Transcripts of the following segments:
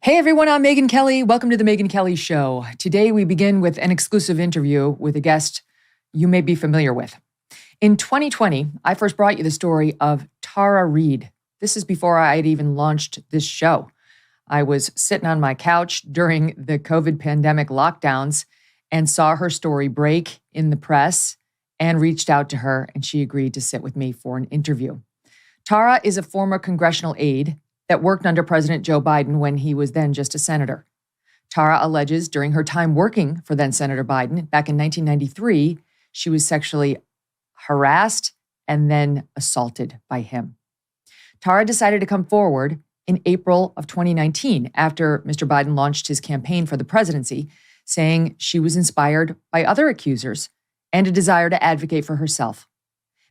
Hey everyone, I'm Megyn Kelly. Welcome to the Megyn Kelly Show. Today we begin with an exclusive interview with a guest you may be familiar with. In 2020, I first brought you the story of Tara Reade. This is before I had even launched this show. I was sitting on my couch during the COVID pandemic lockdowns and saw her story break in the press and reached out to her, and she agreed to sit with me for an interview. Tara is a former congressional aide that worked under President Joe Biden when he was then just a senator. Tara alleges during her time working for then Senator Biden back in 1993, she was sexually harassed and then assaulted by him. Tara decided to come forward in April of 2019 after Mr. Biden launched his campaign for the presidency, saying she was inspired by other accusers and a desire to advocate for herself.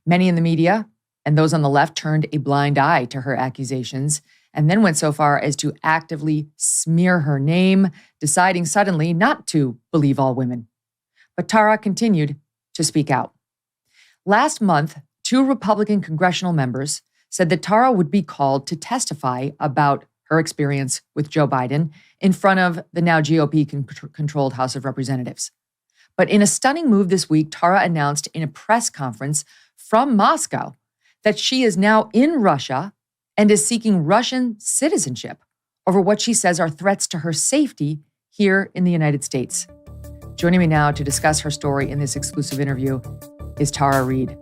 Many in the media and those on the left turned a blind eye to her accusations and then went so far as to actively smear her name, deciding suddenly not to believe all women. But Tara continued to speak out. Last month, 2 Republican congressional members said that Tara would be called to testify about her experience with Joe Biden in front of the now GOP-controlled House of Representatives. But in a stunning move this week, Tara announced in a press conference from Moscow that she is now in Russia and is seeking Russian citizenship over what she says are threats to her safety here in the United States. Joining me now to discuss her story in this exclusive interview is Tara Reade.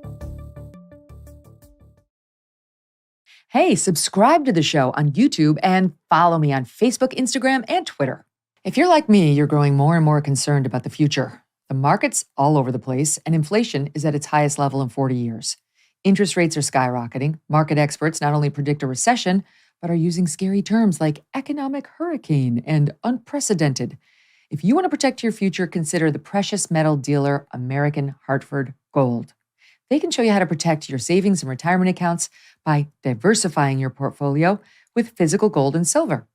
Hey, subscribe to the show on YouTube and follow me on Facebook, Instagram, and Twitter. If you're like me, you're growing more and more concerned about the future. The market's all over the place, and inflation is at its highest level in 40 years. Interest rates are skyrocketing. Market experts not only predict a recession, but are using scary terms like economic hurricane and unprecedented. If you want to protect your future, consider the precious metal dealer American Hartford Gold. They can show you how to protect your savings and retirement accounts by diversifying your portfolio with physical gold and silver.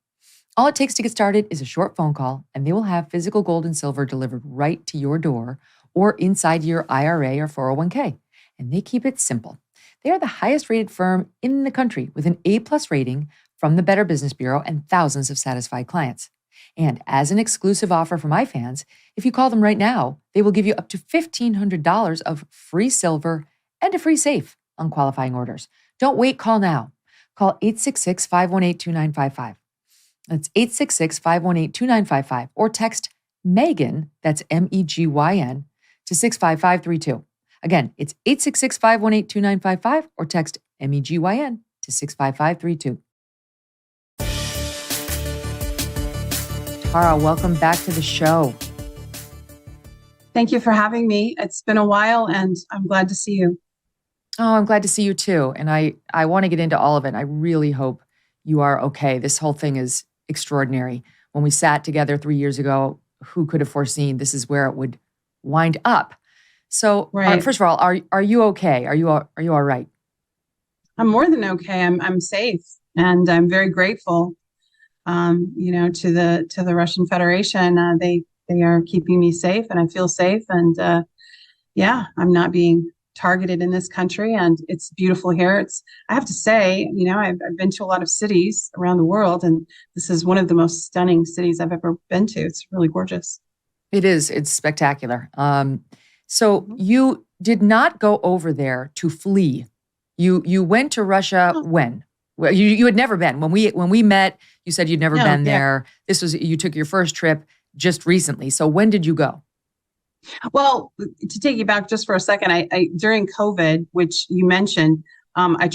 All it takes to get started is a short phone call, and they will have physical gold and silver delivered right to your door or inside your IRA or 401k. And they keep it simple. They are the highest rated firm in the country with an A+ rating from the Better Business Bureau and thousands of satisfied clients. And as an exclusive offer for my fans, if you call them right now, they will give you up to $1,500 of free silver and a free safe on qualifying orders. Don't wait, call now. Call 866-518-2955. That's 866-518-2955 or text Megyn, that's MEGYN, to 65532. Again, it's 866-518-2955 or text MEGYN to 65532. Tara, welcome back to the show. Thank you for having me. It's been a while and I'm glad to see you. Oh, I'm glad to see you too. And I want to get into all of it. I really hope you are okay. This whole thing is extraordinary. When we sat together 3 years ago, who could have foreseen this is where it would wind up? So, Right. First of all, are you okay? Are you all right? I'm more than okay. I'm safe, and I'm very grateful. To the Russian Federation. They are keeping me safe, and I feel safe. And I'm not being targeted in this country, and it's beautiful here. I have to say, I've been to a lot of cities around the world, and this is one of the most stunning cities I've ever been to. It's really gorgeous. It is. It's spectacular. So you did not go over there to flee. You went to Russia when? Well, you had never been. When we met, you said you'd never been there. You took your first trip just recently. So when did you go? Well, to take you back just for a second, I during COVID, which you mentioned, I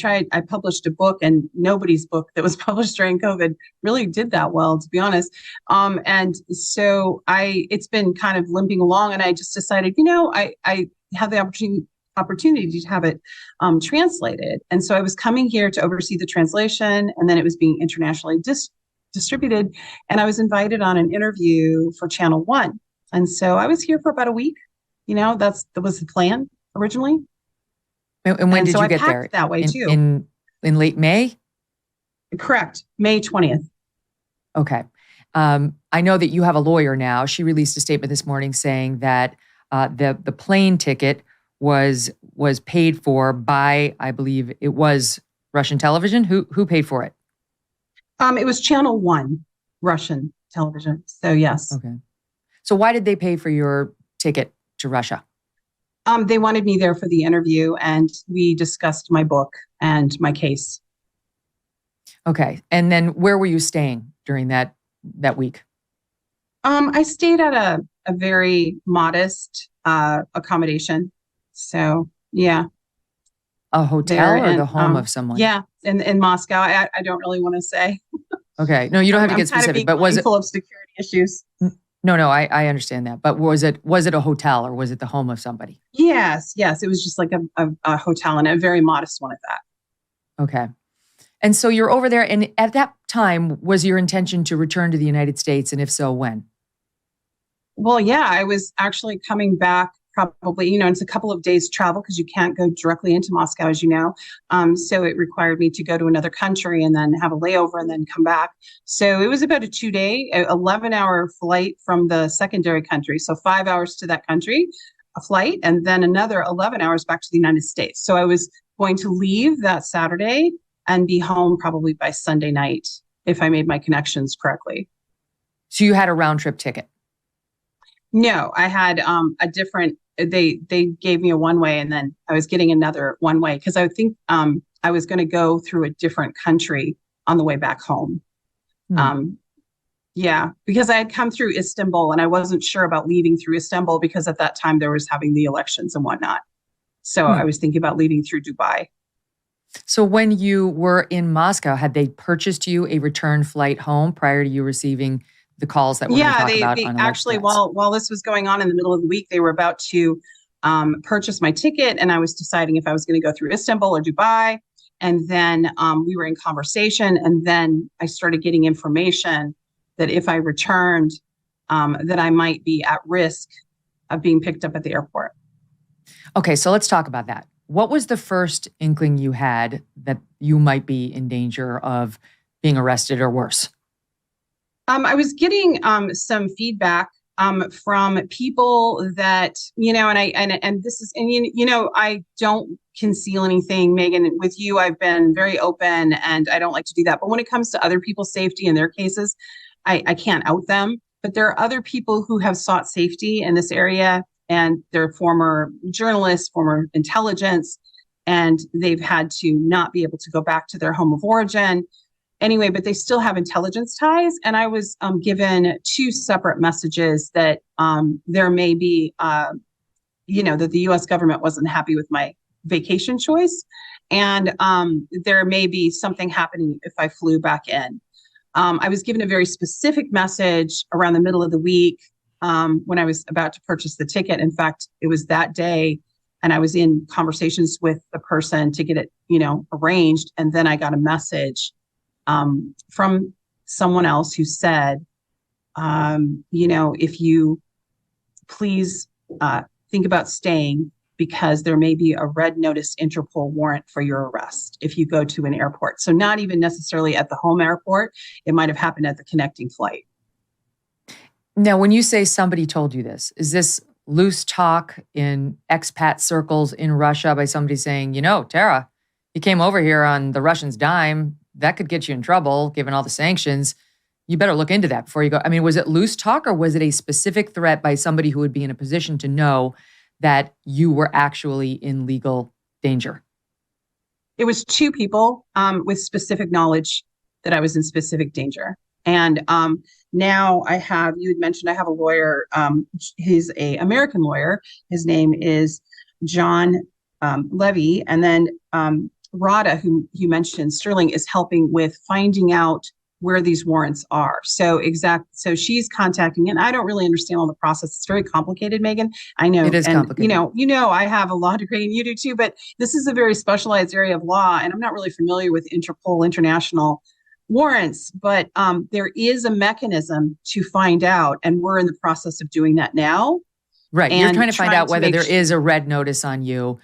published a book, and nobody's book that was published during COVID really did that well, to be honest. And so it's been kind of limping along, and I just decided, I have the opportunity to have it translated. And so I was coming here to oversee the translation, and then it was being internationally distributed. And I was invited on an interview for Channel One. And so I was here for about a week. That was the plan originally. And when did you get there? That way too. In late May? Correct. May 20th. Okay. I know that you have a lawyer now. She released a statement this morning saying that the plane ticket was paid for by, I believe it was Russian television. Who paid for it? It was Channel One. Russian television. So yes. Okay. So why did they pay for your ticket to Russia? They wanted me there for the interview, and we discussed my book and my case. Okay. And then where were you staying during that week? I stayed at a very modest accommodation. So yeah, A hotel there or the and home of someone? yeah, in Moscow. I don't really want to say. Okay. No, you don't have to I'm get kind of specific, being but was it? mindful of security issues. No, I understand that. But was it a hotel or was it the home of somebody? Yes, yes. It was just like a hotel, and a very modest one at that. Okay. And so you're over there, and at that time, was your intention to return to the United States? And if so, when? Well, yeah, I was actually coming back probably, it's a couple of days travel because you can't go directly into Moscow, as you know. So it required me to go to another country and then have a layover and then come back. So it was about a 2-day, 11-hour flight from the secondary country. So 5 hours to that country, a flight, and then another 11 hours back to the United States. So I was going to leave that Saturday and be home probably by Sunday night, if I made my connections correctly. So you had a round trip ticket? No, I had a different. They gave me a one way, and then I was getting another one way because I think I was going to go through a different country on the way back home. Yeah, because I had come through Istanbul, and I wasn't sure about leaving through Istanbul because at that time there was having the elections and whatnot. So I was thinking about leaving through Dubai. So when you were in Moscow, had they purchased you a return flight home prior to you receiving the calls that we're going to talk about? They on actually, while this was going on in the middle of the week, they were about to purchase my ticket, and I was deciding if I was going to go through Istanbul or Dubai. And then we were in conversation, and then I started getting information that if I returned, that I might be at risk of being picked up at the airport. Okay, so let's talk about that. What was the first inkling you had that you might be in danger of being arrested or worse? I was getting some feedback from people that, and this is, and I don't conceal anything, Megyn. With you, I've been very open, and I don't like to do that. But when it comes to other people's safety in their cases, I can't out them. But there are other people who have sought safety in this area, and they're former journalists, former intelligence, and they've had to not be able to go back to their home of origin. Anyway, but they still have intelligence ties. And I was given 2 separate messages that there may be, that the U.S. government wasn't happy with my vacation choice. And there may be something happening if I flew back in. I was given a very specific message around the middle of the week when I was about to purchase the ticket. In fact, it was that day, and I was in conversations with the person to get it, arranged. And then I got a message from someone else who said, if you please think about staying, because there may be a red notice Interpol warrant for your arrest if you go to an airport. So not even necessarily at the home airport. It might have happened at the connecting flight. Now, when you say somebody told you this, is this loose talk in expat circles in Russia by somebody saying, Tara, you came over here on the Russians' dime. That could get you in trouble, given all the sanctions. You better look into that before you go. I mean, was it loose talk, or was it a specific threat by somebody who would be in a position to know that you were actually in legal danger? It was 2 people with specific knowledge that I was in specific danger. And now you had mentioned I have a lawyer. He's an American lawyer. His name is John Levy. And then Radha, who you mentioned, Stirling, is helping with finding out where these warrants are. So she's contacting, and I don't really understand all the process. It's very complicated, Megyn. I know. It is complicated. I have a law degree and you do too, but this is a very specialized area of law, and I'm not really familiar with Interpol international warrants, but there is a mechanism to find out, and we're in the process of doing that now. Right. You're trying to find out whether there is a red notice on you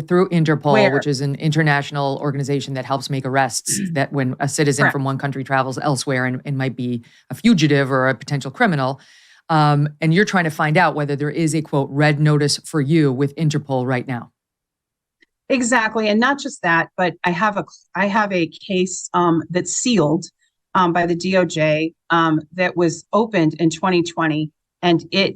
through Interpol, which is an international organization that helps make arrests that when a citizen from one country travels elsewhere and might be a fugitive or a potential criminal. And you're trying to find out whether there is a, quote, red notice for you with Interpol right now. Exactly. And not just that, but I have a case that's sealed by the DOJ that was opened in 2020. And the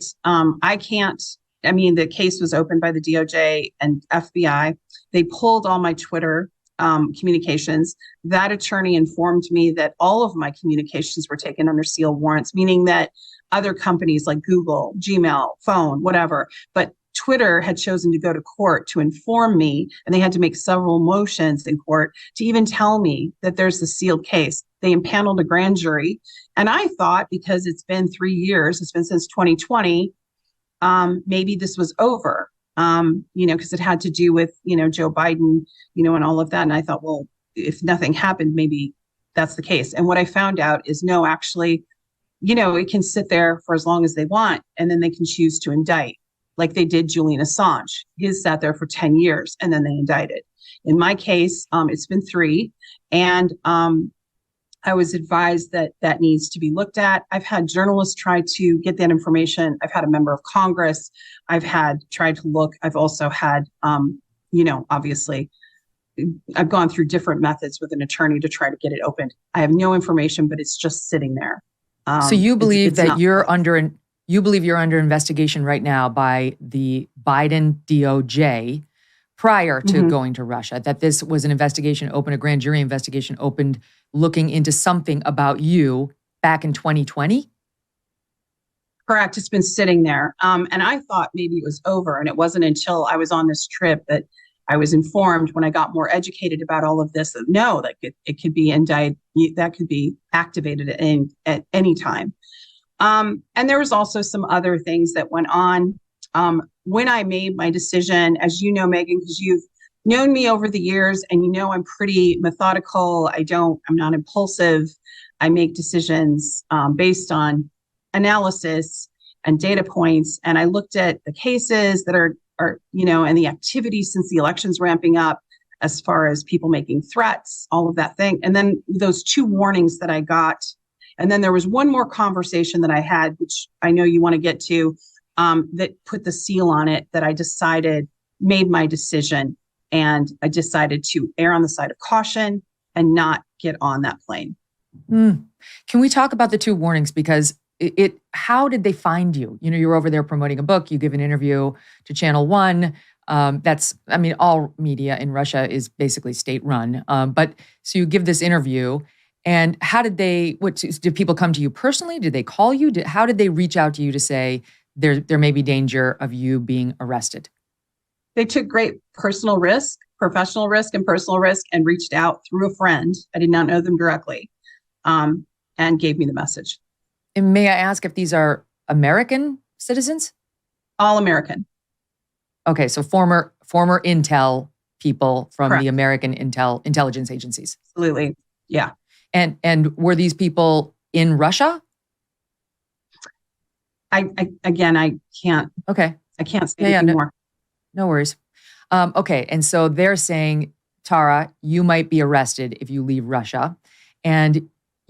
case was opened by the DOJ and FBI. They pulled all my Twitter communications. That attorney informed me that all of my communications were taken under sealed warrants, meaning that other companies like Google, Gmail, phone, whatever, but Twitter had chosen to go to court to inform me, and they had to make several motions in court to even tell me that there's a sealed case. They impaneled a grand jury. And I thought, because it's been 3 years, it's been since 2020, maybe this was over, because it had to do with, Joe Biden, and all of that. And I thought, well, if nothing happened, maybe that's the case. And what I found out is no, actually, it can sit there for as long as they want, and then they can choose to indict, like they did Julian Assange. His sat there for 10 years, and then they indicted. In my case, it's been 3, and I was advised that that needs to be looked at. I've had journalists try to get that information. I've had a member of Congress. I've tried to look. I've also had, obviously, I've gone through different methods with an attorney to try to get it opened. I have no information, but it's just sitting there. So you believe that you're under investigation right now by the Biden DOJ prior to going to Russia, that this was an investigation open, a grand jury investigation opened looking into something about you back in 2020? Correct. It's been sitting there. And I thought maybe it was over. And it wasn't until I was on this trip that I was informed, when I got more educated about all of this, that no, that it could be indicted, that could be activated at any time. And there was also some other things that went on. When I made my decision, as you know, Megyn, because you've known me over the years, and I'm pretty methodical. I'm not impulsive. I make decisions based on analysis and data points. And I looked at the cases that are and the activity since the election's ramping up, as far as people making threats, all of that thing. And then those 2 warnings that I got. And then there was one more conversation that I had, which I know you want to get to, that put the seal on it, that I made my decision. And I decided to err on the side of caution and not get on that plane. Can we talk about the 2 warnings? Because how did they find you? You were over there promoting a book. You give an interview to Channel 1. All media in Russia is basically state-run. But so you give this interview, and how did did people come to you personally? Did they call you? How did they reach out to you to say there may be danger of you being arrested? They took great personal risk, professional risk, and personal risk, and reached out through a friend. I did not know them directly, and gave me the message. And may I ask if these are American citizens? All American. Okay, so former intel people from Correct. The American intelligence agencies. Absolutely, yeah. And were these people in Russia? I can't. Okay. I can't say anything more. No worries. Okay, and so they're saying, Tara, you might be arrested if you leave Russia. And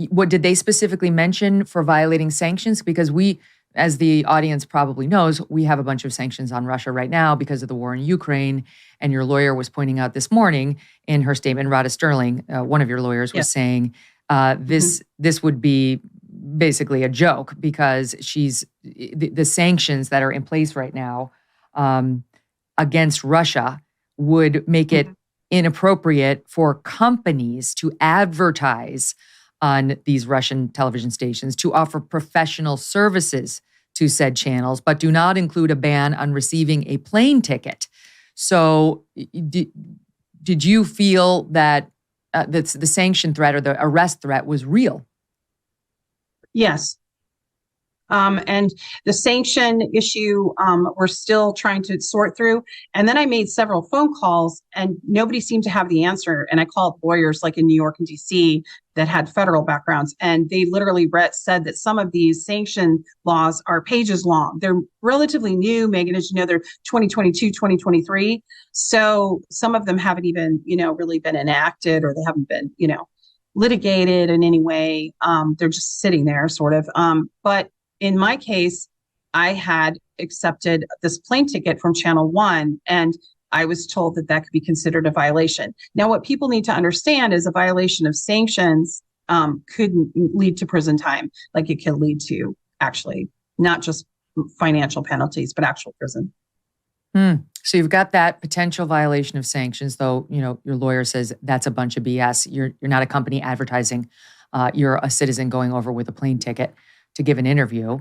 what did they specifically mention for violating sanctions? Because we, as the audience probably knows, we have a bunch of sanctions on Russia right now because of the war in Ukraine. And your lawyer was pointing out this morning in her statement, Radha Stirling, one of your lawyers, was saying this would be basically a joke, because the sanctions that are in place right now against Russia would make it inappropriate for companies to advertise on these Russian television stations, to offer professional services to said channels, but do not include a ban on receiving a plane ticket. So did you feel that the sanction threat or the arrest threat was real? Yes. And the sanction issue, we're still trying to sort through. And then I made several phone calls, and nobody seemed to have the answer. And I called lawyers like in New York and DC that had federal backgrounds. And they literally said that some of these sanction laws are pages long. They're relatively new, Megyn, as you know, they're 2022, 2023. So some of them haven't even, really been enacted, or they haven't been, litigated in any way. They're just sitting there sort of. But in my case, I had accepted this plane ticket from Channel 1, and I was told that could be considered a violation. Now, what people need to understand is a violation of sanctions could lead to prison time, like it could lead to actually not just financial penalties, but actual prison. So you've got that potential violation of sanctions, though, your lawyer says that's a bunch of BS. You're not a company advertising. You're a citizen going over with a plane ticket to give an interview.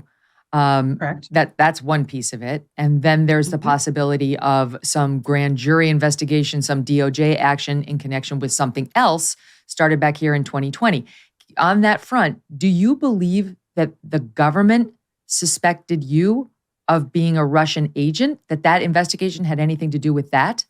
Correct. That's one piece of it. And then there's the possibility of some grand jury investigation, some DOJ action in connection with something else started back here in 2020. On that front, do you believe that the government suspected you of being a Russian agent, that investigation had anything to do with that?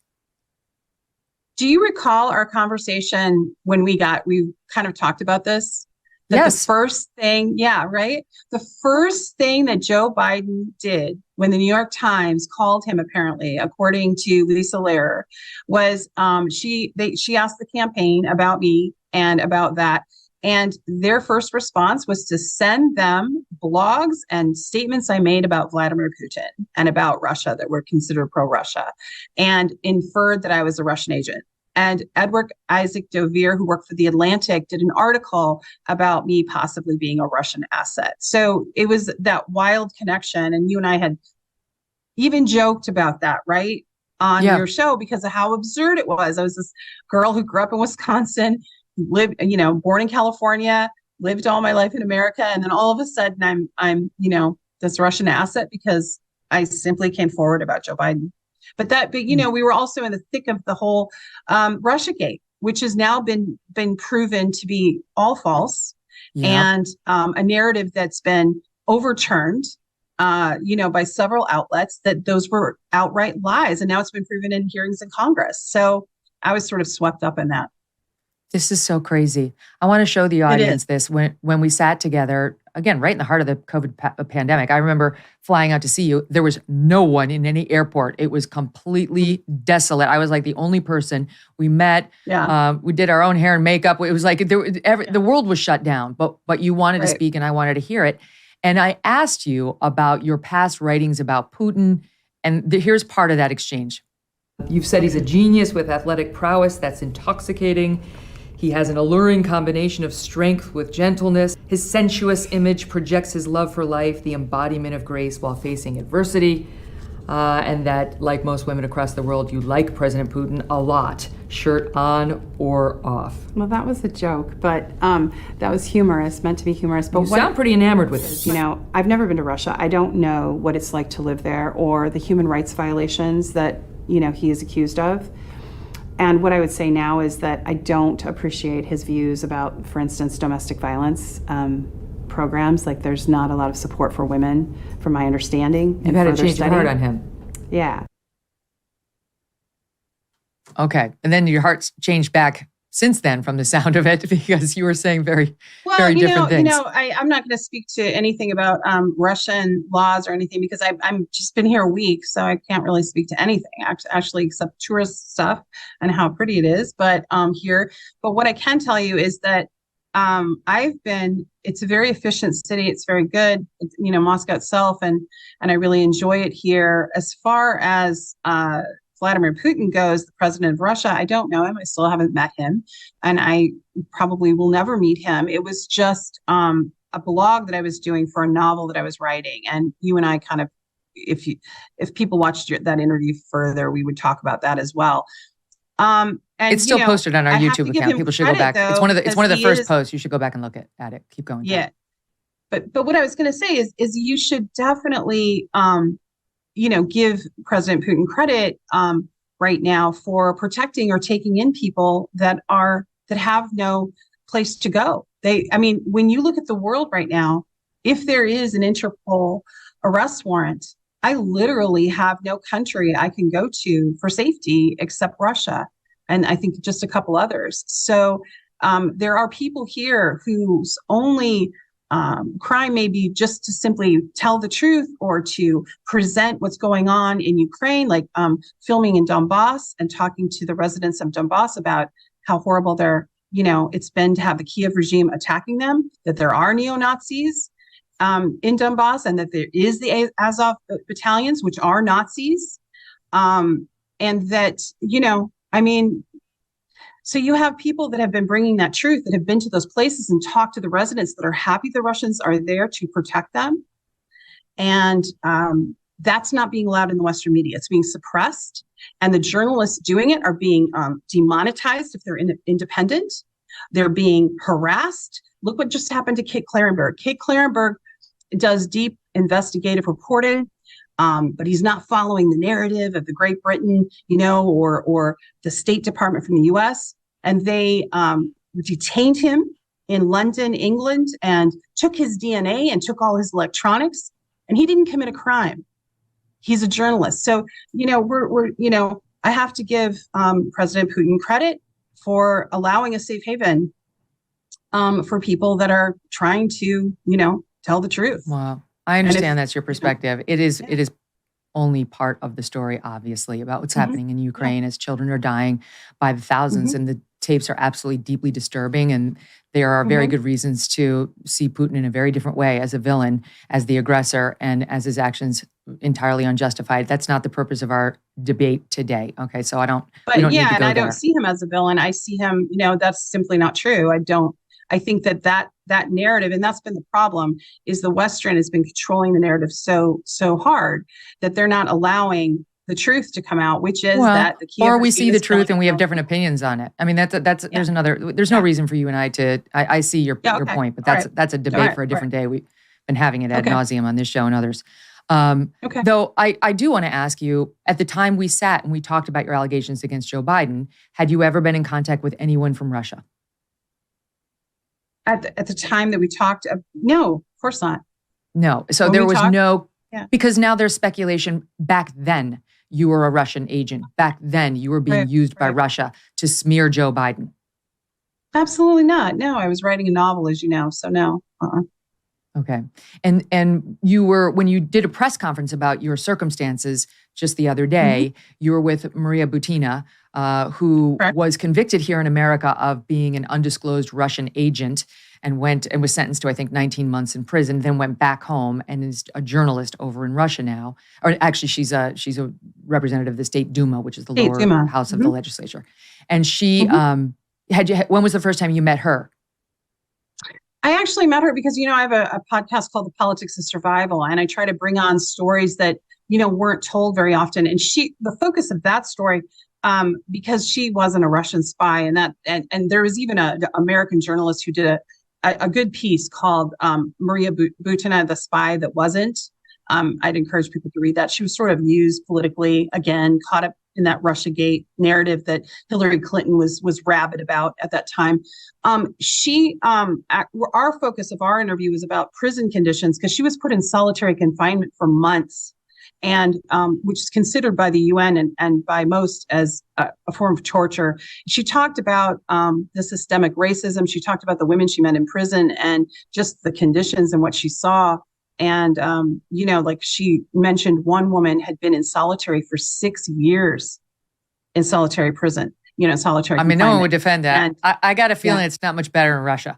Do you recall our conversation when we kind of talked about this? Yes. The first thing, right? The first thing that Joe Biden did when the New York Times called him, apparently, according to Lisa Lehrer, was she asked the campaign about me and about that. And their first response was to send them blogs and statements I made about Vladimir Putin and about Russia that were considered pro-Russia, and inferred that I was a Russian agent. And Edward Isaac Dovere, who worked for The Atlantic, did an article about me possibly being a Russian asset. So it was that wild connection. And you and I had even joked about that, right? On your show, because of how absurd it was. I was this girl who grew up in Wisconsin, lived, born in California, lived all my life in America. And then all of a sudden I'm this Russian asset because I simply came forward about Joe Biden. But we were also in the thick of the whole Russiagate, which has now been proven to be all false, and a narrative that's been overturned, by several outlets, that those were outright lies. And now it's been proven in hearings in Congress. So I was sort of swept up in that. This is so crazy. I want to show the audience this. When we sat together, again, right in the heart of the COVID pandemic, I remember flying out to see you. There was no one in any airport. It was completely desolate. I was like the only person. We met. Yeah. We did our own hair and makeup. It was like the world was shut down, but you wanted to speak and I wanted to hear it. And I asked you about your past writings about Putin. And here's part of that exchange. You've said he's a genius with athletic prowess that's intoxicating. He has an alluring combination of strength with gentleness. His sensuous image projects his love for life, the embodiment of grace while facing adversity. And that, like most women across the world, you like President Putin a lot, shirt on or off. Well, that was a joke, but that was humorous, meant to be humorous. But you sound pretty enamored with it. I've never been to Russia. I don't know what it's like to live there or the human rights violations that, he is accused of. And what I would say now is that I don't appreciate his views about, for instance, domestic violence programs. Like, there's not a lot of support for women, from my understanding. You've had to change your heart on him. Yeah. Okay. And then your heart's changed back since then, from the sound of it, because you were saying very different things. I'm not going to speak to anything about Russian laws or anything, because I'm just been here a week, so I can't really speak to anything actually, except tourist stuff and how pretty it is. But what I can tell you is that it's a very efficient city. It's very good. It's, Moscow itself, and I really enjoy it here. As far as Vladimir Putin goes, the president of Russia, I don't know him. I still haven't met him, and I probably will never meet him. It was just a blog that I was doing for a novel that I was writing, and you and I kind of, if people watched that interview further, we would talk about that as well. And it's still posted on our YouTube account. People should go back. It's one of the first posts. You should go back and look at it. Keep going. Yeah, but what I was going to say is you should definitely give President Putin credit right now for protecting or taking in people that have no place to go. When you look at the world right now, if there is an Interpol arrest warrant, I literally have no country I can go to for safety except Russia, and I think just a couple others. So there are people here whose only crime may be just to simply tell the truth or to present what's going on in Ukraine, like filming in Donbass and talking to the residents of Donbass about how horrible it's been to have the Kiev regime attacking them, that there are neo-Nazis in Donbass, and that there is the Azov battalions, which are Nazis. And that, So you have people that have been bringing that truth, that have been to those places and talked to the residents that are happy the Russians are there to protect them. And that's not being allowed in the Western media. It's being suppressed. And the journalists doing it are being demonetized if they're independent. They're being harassed. Look what just happened to Kate Clarenberg. Kate Clarenberg does deep investigative reporting, but he's not following the narrative of the Great Britain, or the State Department from the U.S. And they detained him in London, England, and took his DNA and took all his electronics. And he didn't commit a crime. He's a journalist. So, I have to give President Putin credit for allowing a safe haven for people that are trying to, tell the truth. Wow. I understand that's your perspective. It is only part of the story, obviously, about what's happening in Ukraine as children are dying by the thousands. And the tapes are absolutely deeply disturbing. And there are very good reasons to see Putin in a very different way, as a villain, as the aggressor, and as his actions entirely unjustified. That's not the purpose of our debate today. Okay, so we don't need to go there. I don't see him as a villain. I see him, that's simply not true. I think that narrative, and that's been the problem, is the Western has been controlling the narrative so hard that they're not allowing the truth to come out, which is that the Kiev, or we see the truth and we have different opinions on it. I mean, there's no reason for you and I to. I see your point, but that's a debate for a different day. We've been having it ad nauseum on this show and others. Though I do want to ask you, at the time we sat and we talked about your allegations against Joe Biden, had you ever been in contact with anyone from Russia? At the time that we talked, no, of course not. No. So there was because now there's speculation. Back then, you were a Russian agent. Back then, you were being used by Russia to smear Joe Biden. Absolutely not. No, I was writing a novel, as you know, so no. Okay. And you were, when you did a press conference about your circumstances just the other day, you were with Maria Butina, who was convicted here in America of being an undisclosed Russian agent and was sentenced to, I think, 19 months in prison, then went back home and is a journalist over in Russia now. Or actually, she's a representative of the State Duma, which is the lower house of the legislature. And she, when was the first time you met her? I actually met her because, I have a podcast called The Politics of Survival, and I try to bring on stories that, weren't told very often. And the focus of that story, because she wasn't a Russian spy, and there was even an American journalist who did a good piece called Maria Butina, the Spy That Wasn't. I'd encourage people to read that. She was sort of used politically, again, caught up in that Russiagate narrative that Hillary Clinton was rabid about at that time. Our focus of our interview was about prison conditions, because she was put in solitary confinement for months, and which is considered by the UN and by most as a form of torture. She talked about the systemic racism. She talked about the women she met in prison and just the conditions and what she saw. And, she mentioned one woman had been in solitary for 6 years in solitary prison, solitary confinement. No one would defend that. And, I got a feeling it's not much better in Russia.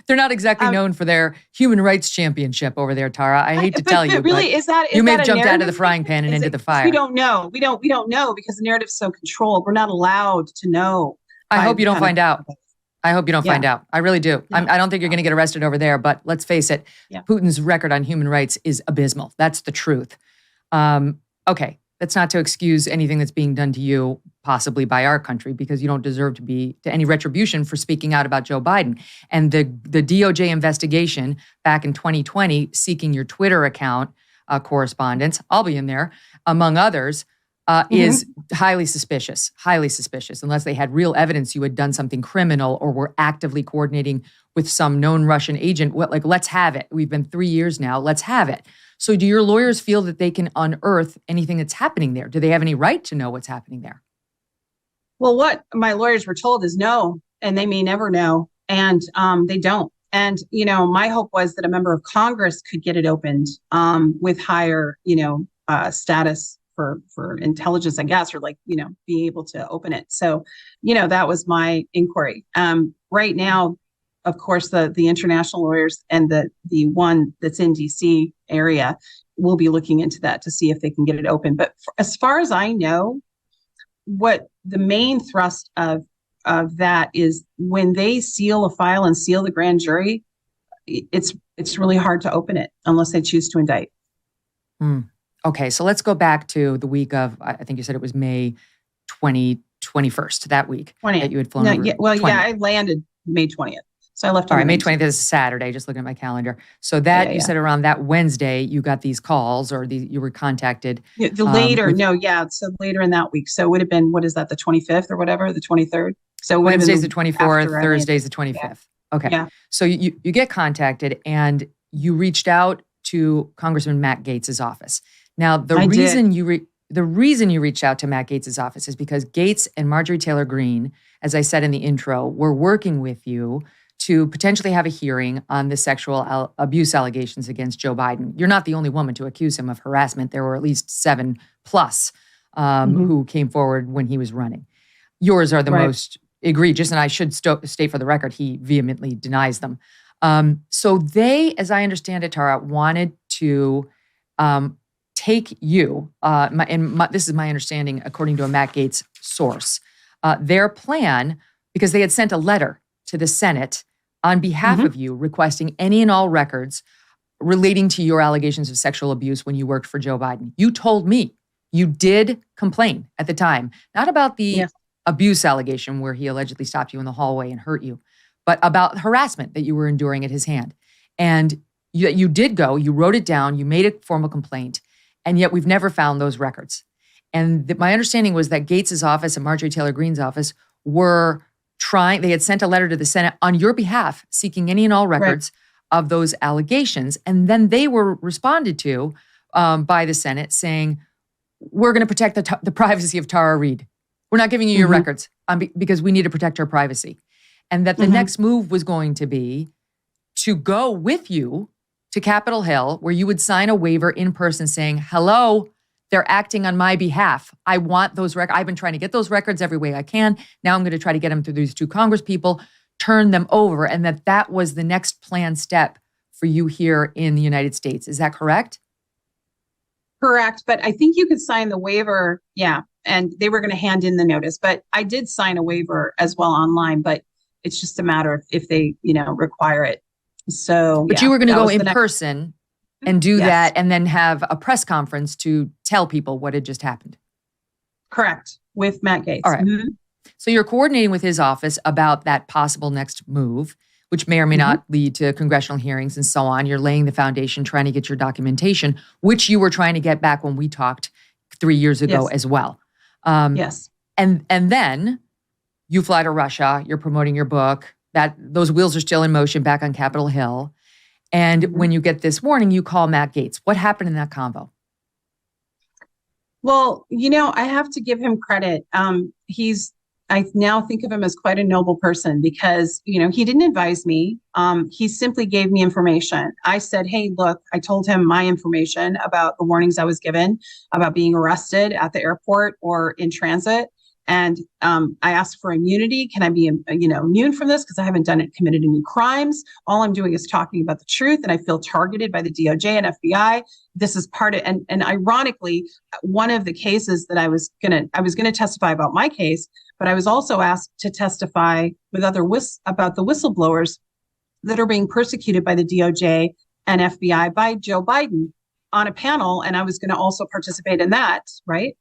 They're not exactly known for their human rights championship over there, Tara. I hate to tell you, really, you may have jumped out of the frying pan and into the fire. We don't know. We don't know, because the narrative's so controlled. We're not allowed to know. I hope you don't find out. I hope you don't find out. I really do. I don't think you're going to get arrested over there, but let's face it, Putin's record on human rights is abysmal. That's the truth. Okay, that's not to excuse anything that's being done to you, possibly by our country, because you don't deserve to any retribution for speaking out about Joe Biden. And the DOJ investigation back in 2020, seeking your Twitter account correspondence, I'll be in there, among others, is highly suspicious, unless they had real evidence you had done something criminal or were actively coordinating with some known Russian agent. Let's have it. We've been 3 years now. Let's have it. So do your lawyers feel that they can unearth anything that's happening there? Do they have any right to know what's happening there? Well, what my lawyers were told is no, and they may never know, and they don't. And, my hope was that a member of Congress could get it opened with higher, status for intelligence, I guess, or being able to open it. So, that was my inquiry. Right now, of course, the international lawyers and the one that's in DC area will be looking into that to see if they can get it open. But as far as I know, what the main thrust of of that is when they seal a file and seal the grand jury, it's really hard to open it unless they choose to indict. Okay, so let's go back to the week of, I think you said it was May 21st, that week 20th. that you had flown No, over. yeah, well, 20th. yeah, I landed May 20th. So I left All on right, May the 20th is Saturday, just looking at my calendar. So that, Yeah, you yeah. said around that Wednesday, you got these calls or you were contacted. Yeah, so later in that week. So it would have been, what is that, the 25th or whatever, the 23rd? So it would have been Wednesday's the 24th, after I Thursday's the landed. 25th. Okay. Yeah. So you get contacted and you reached out to Congressman Matt Gaetz's office. Now, the I reason you reached out to Matt Gaetz's office is because Gaetz and Marjorie Taylor Greene, as I said in the intro, were working with you to potentially have a hearing on the sexual abuse allegations against Joe Biden. You're not the only woman to accuse him of harassment. There were at least 7+ who came forward when he was running. Yours are the most egregious, and I should state for the record, he vehemently denies them. So they, as I understand it, Tara, wanted to take you, this is my understanding according to a Matt Gaetz source, their plan, because they had sent a letter to the Senate on behalf of you requesting any and all records relating to your allegations of sexual abuse when you worked for Joe Biden. You told me you did complain at the time, not about the abuse allegation where he allegedly stopped you in the hallway and hurt you, but about harassment that you were enduring at his hand. And you did go, you wrote it down, you made a formal complaint, and yet we've never found those records. And my understanding was that Gaetz's office and Marjorie Taylor Greene's office were they had sent a letter to the Senate on your behalf, seeking any and all records of those allegations. And then they were responded to by the Senate saying, we're going to protect the privacy of Tara Reade. We're not giving you your records because we need to protect her privacy. And that the next move was going to be to go with you to Capitol Hill, where you would sign a waiver in person saying, hello, they're acting on my behalf. I want those records. I've been trying to get those records every way I can. Now I'm going to try to get them through these 2 Congress people, turn them over, and that was the next planned step for you here in the United States. Is that correct? Correct. But I think you could sign the waiver. Yeah. And they were going to hand in the notice, but I did sign a waiver as well online, but it's just a matter of if they, require it. So, but you were going to go in person and do that and then have a press conference to tell people what had just happened. Correct. With Matt Gaetz. All right. So you're coordinating with his office about that possible next move, which may or may not lead to congressional hearings and so on. You're laying the foundation, trying to get your documentation, which you were trying to get back when we talked 3 years ago as well. Yes. And then you fly to Russia, you're promoting your book, those wheels are still in motion back on Capitol Hill. And when you get this warning, you call Matt Gaetz. What happened in that convo? Well, I have to give him credit. I now think of him as quite a noble person because, he didn't advise me. He simply gave me information. I said, hey, look, I told him my information about the warnings I was given about being arrested at the airport or in transit. And I asked for immunity. Can I be, immune from this? Because I haven't committed any crimes. All I'm doing is talking about the truth. And I feel targeted by the DOJ and FBI. This is part of, and ironically, one of the cases that I was going to testify about my case, but I was also asked to testify with about the whistleblowers that are being persecuted by the DOJ and FBI by Joe Biden on a panel. And I was going to also participate in that. Right.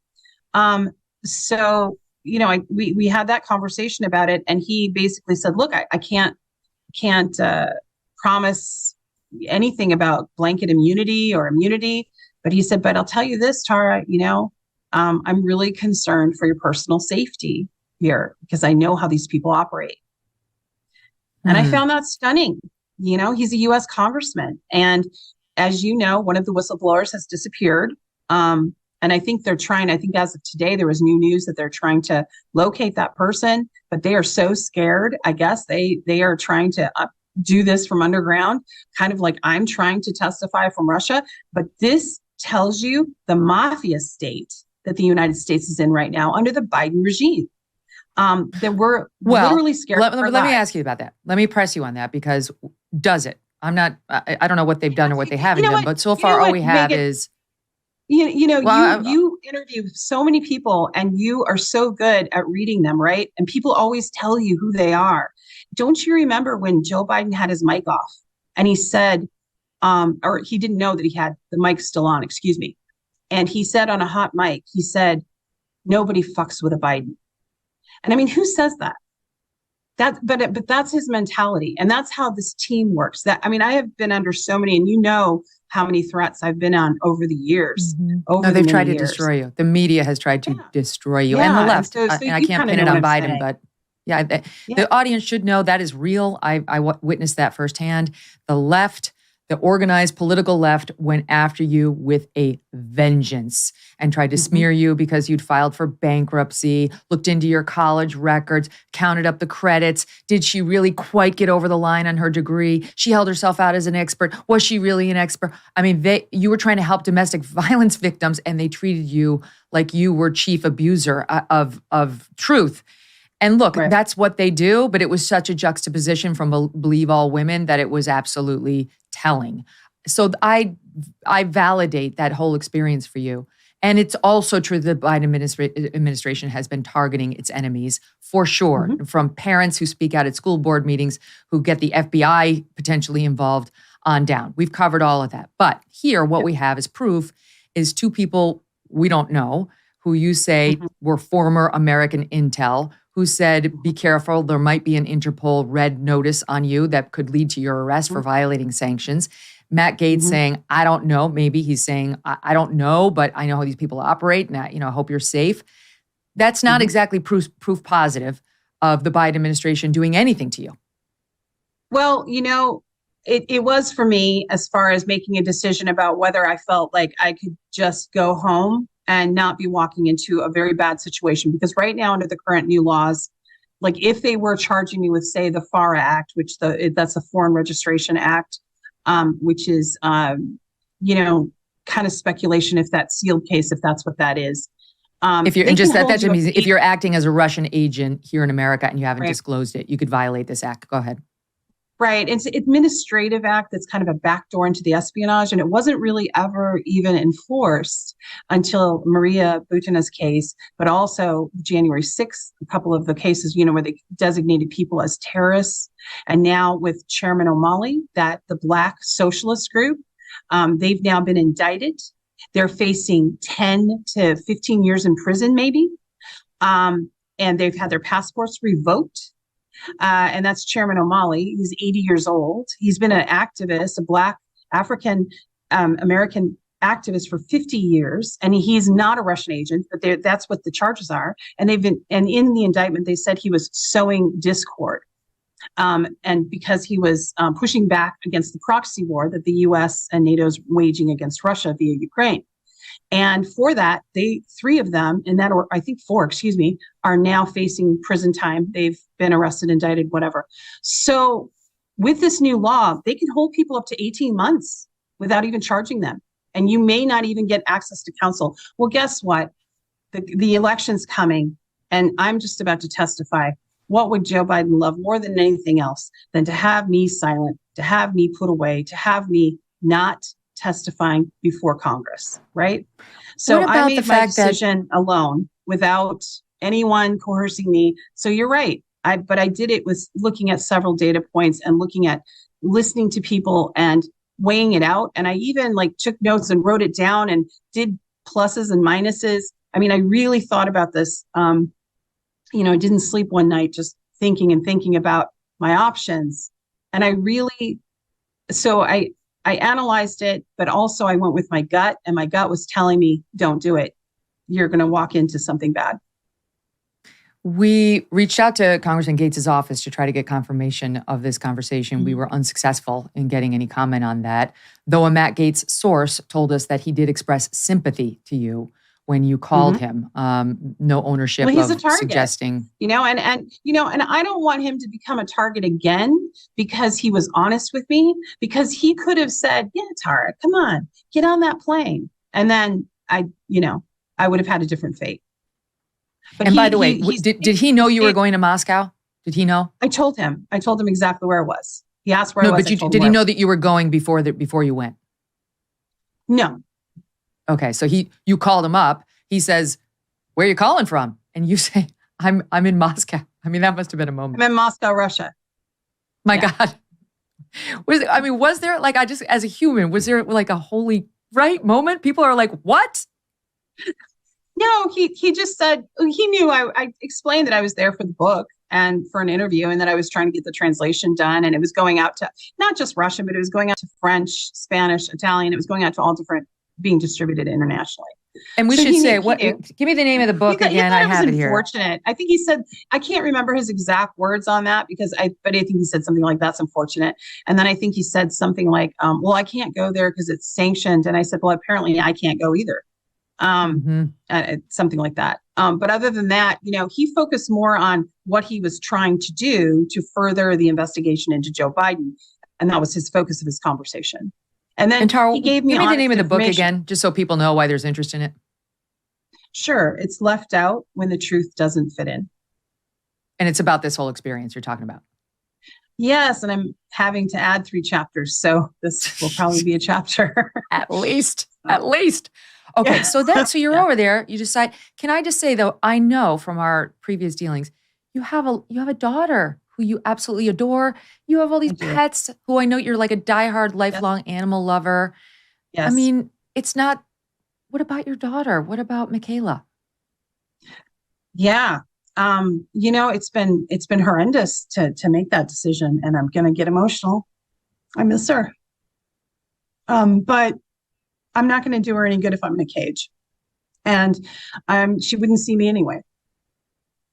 So, we had that conversation about it, and he basically said, look, I can't promise anything about blanket immunity or immunity. But he said, but I'll tell you this, Tara, I'm really concerned for your personal safety here because I know how these people operate. And I found that stunning. He's a U.S. congressman. And as you know, one of the whistleblowers has disappeared. And I think as of today, there was new news that they're trying to locate that person, but they are so scared. I guess they are trying to do this from underground, kind of like I'm trying to testify from Russia. But this tells you the mafia state that the United States is in right now under the Biden regime. That we're literally scared. Let me ask you about that. Let me press you on that because does it? I don't know what they've done or what they haven't done, but so far all we have is You interview so many people and you are so good at reading them, right? And people always tell you who they are. Don't you remember when Joe Biden had his mic off and he said, or he didn't know that he had the mic still on, excuse me. And he said on a hot mic, he said, nobody fucks with a Biden. And I mean, who says that? But that's his mentality. And that's how this team works. I have been under so many, and you know how many threats I've been on over the years. No, they've tried to destroy you. The media has tried to destroy you. And the left. And I can't pin it on Biden, but the audience should know that is real. I witnessed that firsthand. The left, the organized political left, went after you with a vengeance and tried to smear you because you'd filed for bankruptcy, looked into your college records, counted up the credits. Did she really quite get over the line on her degree? She held herself out as an expert. Was she really an expert? I mean, you were trying to help domestic violence victims, and they treated you like you were chief abuser of truth. And look, that's what they do, but it was such a juxtaposition from Believe All Women that it was absolutely telling. So I validate that whole experience for you. And it's also true that the Biden administration has been targeting its enemies for sure, from parents who speak out at school board meetings, who get the FBI potentially involved on down. We've covered all of that. But here, what we have as proof is two people we don't know who you say were former American intel, who said, be careful, there might be an Interpol red notice on you that could lead to your arrest for violating sanctions. Matt Gaetz saying, I don't know. Maybe he's saying, I don't know, but I know how these people operate, and I hope you're safe. That's not exactly proof positive of the Biden administration doing anything to you. Well, it was for me as far as making a decision about whether I felt like I could just go home and not be walking into a very bad situation. Because right now, under the current new laws, like if they were charging me with, say, the FARA Act, which that's a Foreign Registration Act, which is, kind of speculation if that sealed case, if that's what that is. If you're, and just that just means if you're acting as a Russian agent here in America and you haven't disclosed it, you could violate this act. Go ahead. Right. It's an administrative act that's kind of a backdoor into the espionage. And it wasn't really ever even enforced until Maria Butina's case, but also January 6th, a couple of the cases, where they designated people as terrorists. And now with Chairman O'Malley, the Black Socialist group, they've now been indicted. They're facing 10 to 15 years in prison, maybe. And they've had their passports revoked. And that's Chairman O'Malley. He's 80 years old. He's been an activist, a Black African American activist for 50 years. And he's not a Russian agent, but that's what the charges are. And and in the indictment, they said he was sowing discord. And because he was pushing back against the proxy war that the US and NATO's waging against Russia via Ukraine. And for that, three of them, or I think four, are now facing prison time. They've been arrested, indicted, whatever. So with this new law, they can hold people up to 18 months without even charging them. And you may not even get access to counsel. Well, guess what? The election's coming, and I'm just about to testify. What would Joe Biden love more than anything else than to have me silent, to have me put away, to have me not testifying before Congress, right? So I made my decision alone without anyone coercing me. So you're right. But I did it with looking at several data points and listening to people and weighing it out. And I even took notes and wrote it down and did pluses and minuses. I mean, I really thought about this. I didn't sleep one night just thinking about my options. And I analyzed it, but also I went with my gut, and my gut was telling me, don't do it. You're going to walk into something bad. We reached out to Congressman Gaetz' office to try to get confirmation of this conversation. We were unsuccessful in getting any comment on that, though a Matt Gaetz source told us that he did express sympathy to you when you called him. No ownership well, he's of a target, suggesting. and I don't want him to become a target again because he was honest with me, because he could have said, yeah, Tara, come on, get on that plane. And then I would have had a different fate. But by the way, did he know you were going to Moscow? Did he know? I told him exactly where I was. He asked where I was. But did he know that you were going before you went? No. Okay, so you called him up. He says, "Where are you calling from?" And you say, "I'm in Moscow." I mean, that must have been a moment. I'm in Moscow, Russia. My God. Was there, like, as a human, was there like a holy right moment? People are like, what? No, he just said, he knew I explained that I was there for the book and for an interview, and that I was trying to get the translation done. And it was going out to not just Russian, but it was going out to French, Spanish, Italian. It was going out to all different, being distributed internationally. And we should say, give me the name of the book again. I have it here. Unfortunate. I think he said, I can't remember his exact words on that but I think he said something like, "That's unfortunate." And then I think he said something like, "Well, I can't go there because it's sanctioned." And I said, "Well, apparently I can't go either." Something like that. But other than that, he focused more on what he was trying to do to further the investigation into Joe Biden. And that was his focus of his conversation. And then Tara, he gave me the name of the book again, just so people know why there's interest in it. Sure. It's Left Out When the Truth Doesn't Fit In. And it's about this whole experience you're talking about. Yes. And I'm having to add 3 chapters. So this will probably be a chapter. At least. Okay. So you're over there. You decide, can I just say though, I know from our previous dealings, you have a daughter who you absolutely adore. You have all these pets who I know you're like a diehard, lifelong animal lover. Yes. I mean, it's not, what about your daughter? What about Michaela? Yeah. It's been horrendous to make that decision, and I'm going to get emotional. I miss her. But I'm not going to do her any good if I'm in a cage, and she wouldn't see me anyway.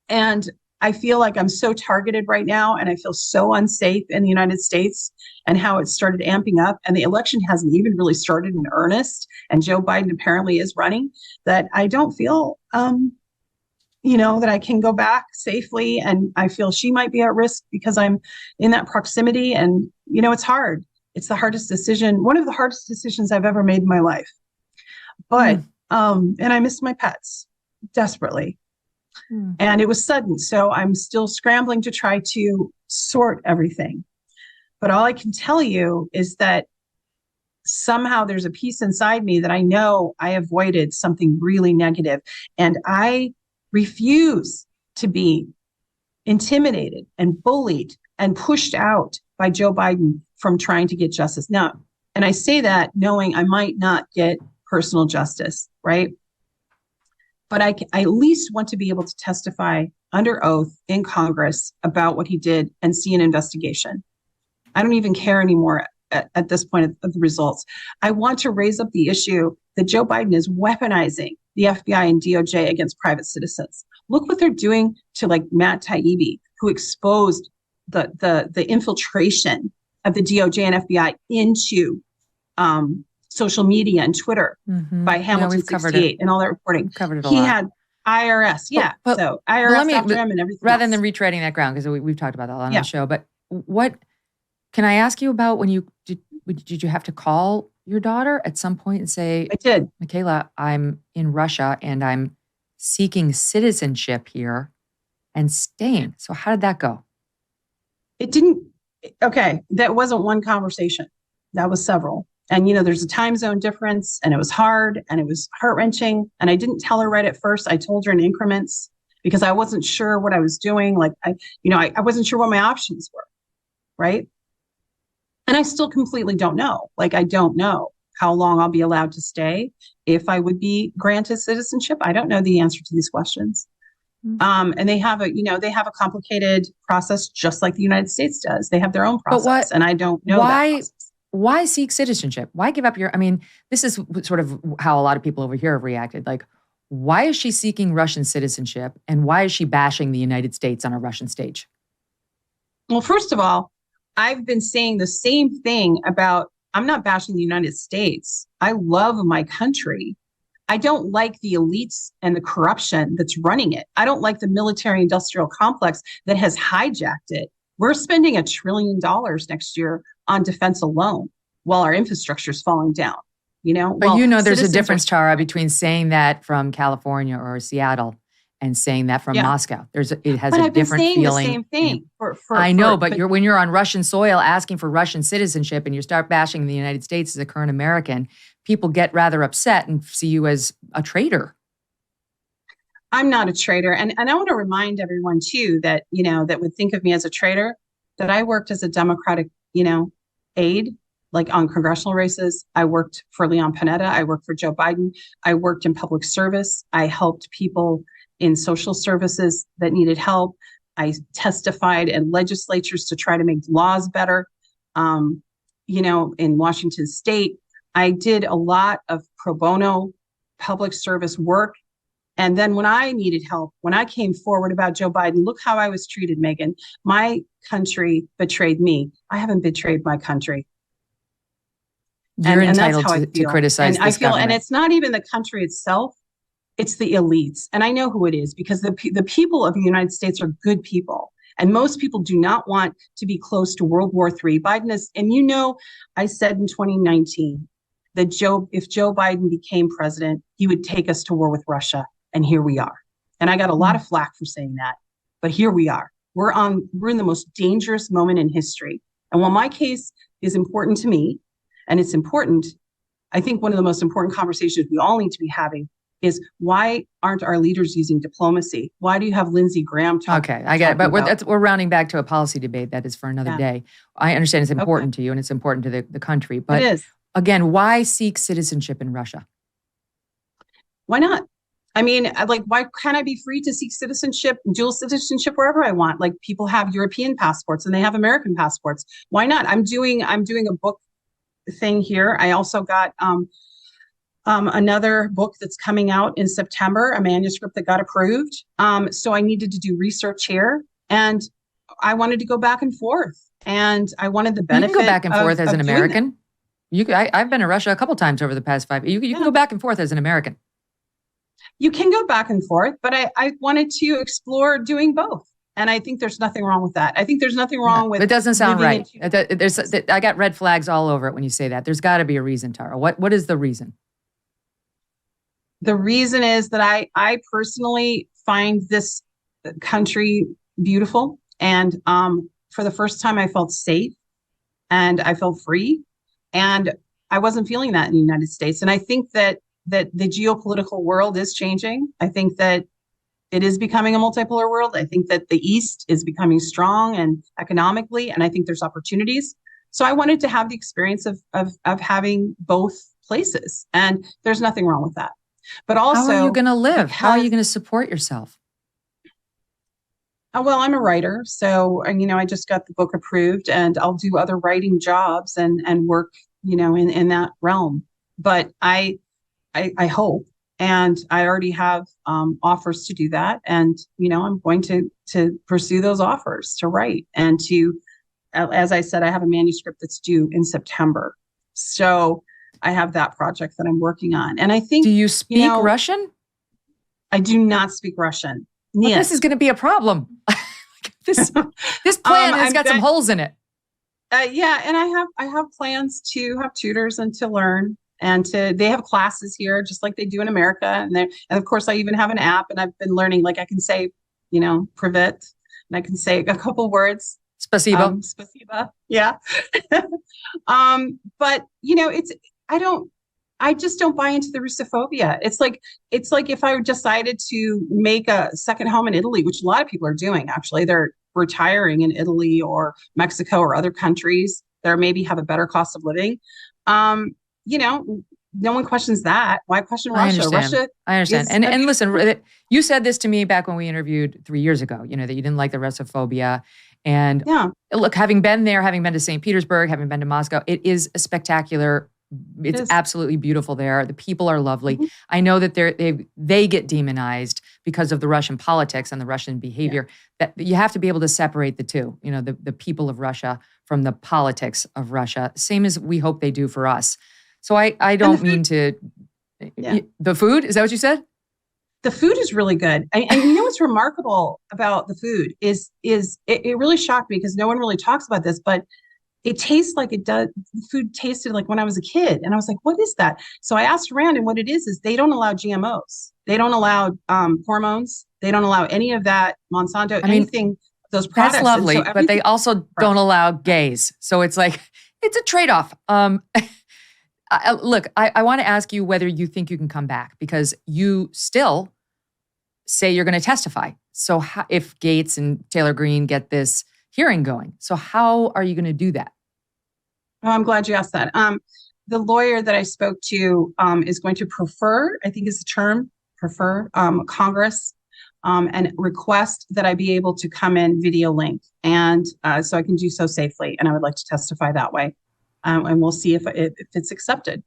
And I feel like I'm so targeted right now, and I feel so unsafe in the United States and how it started amping up, and the election hasn't even really started in earnest, and Joe Biden apparently is running, that I don't feel, that I can go back safely. And I feel she might be at risk because I'm in that proximity. And, it's hard. It's the hardest decision, one of the hardest decisions I've ever made in my life. But, and I miss my pets desperately. And it was sudden. So I'm still scrambling to try to sort everything. But all I can tell you is that somehow there's a piece inside me that I know I avoided something really negative. And I refuse to be intimidated and bullied and pushed out by Joe Biden from trying to get justice. Now, and I say that knowing I might not get personal justice, right? But I at least want to be able to testify under oath in Congress about what he did and see an investigation. I don't even care anymore at this point of the results. I want to raise up the issue that Joe Biden is weaponizing the FBI and DOJ against private citizens. Look what they're doing to like Matt Taibbi, who exposed the infiltration of the DOJ and FBI into social media and Twitter by Hamilton 68 and all that reporting. Covered it a he lot. had IRS, so IRS after him and everything. Rather than retreading that ground, because we've talked about that a lot on the show, but what can I ask you about when you did you have to call your daughter at some point and say, I did. Michaela, I'm in Russia and I'm seeking citizenship here and staying. So how did that go? It didn't. Okay. That wasn't one conversation. That was several. And, there's a time zone difference, and it was hard and it was heart-wrenching. And I didn't tell her right at first. I told her in increments because I wasn't sure what I was doing. Like, I wasn't sure what my options were. Right. And I still completely don't know. Like, I don't know how long I'll be allowed to stay, if I would be granted citizenship. I don't know the answer to these questions. And they have a complicated process, just like the United States does. They have their own process, and I don't know that process. Why seek citizenship? Why give up this is sort of how a lot of people over here have reacted. Like, why is she seeking Russian citizenship, and why is she bashing the United States on a Russian stage? Well, first of all, I've been saying the same thing about, I'm not bashing the United States. I love my country. I don't like the elites and the corruption that's running it. I don't like the military industrial complex that has hijacked it. We're spending $1 trillion next year on defense alone while our infrastructure is falling down. But there's a difference, Tara, between saying that from California or Seattle and saying that from Yeah. Moscow. It has But a I've been different saying feeling. the same thing I know, but but when you're on Russian soil asking for Russian citizenship and you start bashing the United States as a current American, people get rather upset and see you as a traitor. I'm not a traitor. And I want to remind everyone too that, that would think of me as a traitor, that I worked as a Democratic, aide, like on congressional races. I worked for Leon Panetta. I worked for Joe Biden. I worked in public service. I helped people in social services that needed help. I testified in legislatures to try to make laws better. In Washington State, I did a lot of pro bono public service work. And then when I needed help, when I came forward about Joe Biden, look how I was treated, Megyn. My country betrayed me. I haven't betrayed my country. You're and entitled that's how to criticize and this I feel, government. and it's not even the country itself. It's the elites. And I know who it is because the people of the United States are good people. And most people do not want to be close to World War III. Biden is, and I said in 2019 that if Joe Biden became president, he would take us to war with Russia. And here we are. And I got a lot of flack for saying that, but here we are. We're in the most dangerous moment in history. And while my case is important to me, and it's important, I think one of the most important conversations we all need to be having is why aren't our leaders using diplomacy? Why do you have Lindsey Graham talking? Okay, I get it. But we're rounding back to a policy debate that is for another day. I understand it's important to you and it's important to the country. But it is. Again, why seek citizenship in Russia? Why not? I mean, why can't I be free to seek citizenship, dual citizenship wherever I want? Like people have European passports and they have American passports. Why not? I'm doing a book thing here. I also got another book that's coming out in September, a manuscript that got approved. So I needed to do research here, and I wanted to go back and forth, and I wanted the benefit. You can go back and forth as an American. I've been to Russia a couple times over the past 5 years. You can go back and forth as an American. You can go back and forth, but I wanted to explore doing both. And I think there's nothing wrong with that. I think there's nothing wrong with it. It doesn't sound right. I got red flags all over it when you say that. There's got to be a reason, Tara. What is the reason? The reason is that I personally find this country beautiful. And for the first time, I felt safe and I felt free. And I wasn't feeling that in the United States. And I think that the geopolitical world is changing. I think that it is becoming a multipolar world. I think that the East is becoming strong and economically, and I think there's opportunities. So I wanted to have the experience of having both places, and there's nothing wrong with that. But also, how are you going to live? How are you going to support yourself? Well, I'm a writer, so I just got the book approved, and I'll do other writing jobs and work, in that realm. But I hope. And I already have offers to do that. And, I'm going to pursue those offers to write and to, as I said, I have a manuscript that's due in September. So I have that project that I'm working on. And I think— Do you speak Russian? I do not speak Russian. Well, this is going to be a problem. This plan has got some holes in it. Yeah. And I have plans to have tutors and to learn. And they have classes here, just like they do in America. And of course, I even have an app, and I've been learning. Like I can say, privet, and I can say a couple words. Spasibo. Spasiba. Yeah. But I just don't buy into the Russophobia. It's like if I decided to make a second home in Italy, which a lot of people are doing. Actually, they're retiring in Italy or Mexico or other countries that maybe have a better cost of living. No one questions that. Why question Russia? I understand. And listen, you said this to me back when we interviewed 3 years ago, that you didn't like the Russophobia. And look, having been there, having been to St. Petersburg, having been to Moscow, it is a spectacular. It's absolutely beautiful there. The people are lovely. Mm-hmm. I know that they get demonized because of the Russian politics and the Russian behavior. That you have to be able to separate the two. The people of Russia from the politics of Russia, same as we hope they do for us. So I don't mean to. Yeah. The food, is that what you said? The food is really good. And what's remarkable about the food is it really shocked me because no one really talks about this, but it tastes like it does. Food tasted like when I was a kid. And I was like, what is that? So I asked around, and what it is they don't allow GMOs. They don't allow hormones. They don't allow any of that Monsanto, anything, those products. That's lovely, so but they also don't allow gays. So it's like, it's a trade-off. Look, I want to ask you whether you think you can come back, because you still say you're going to testify. So if Gates and Taylor Greene get this hearing going, so how are you going to do that? Oh, I'm glad you asked that. The lawyer that I spoke to is going to prefer, I think is the term, Congress, and request that I be able to come in video link. And so I can do so safely. And I would like to testify that way. And we'll see if it's accepted.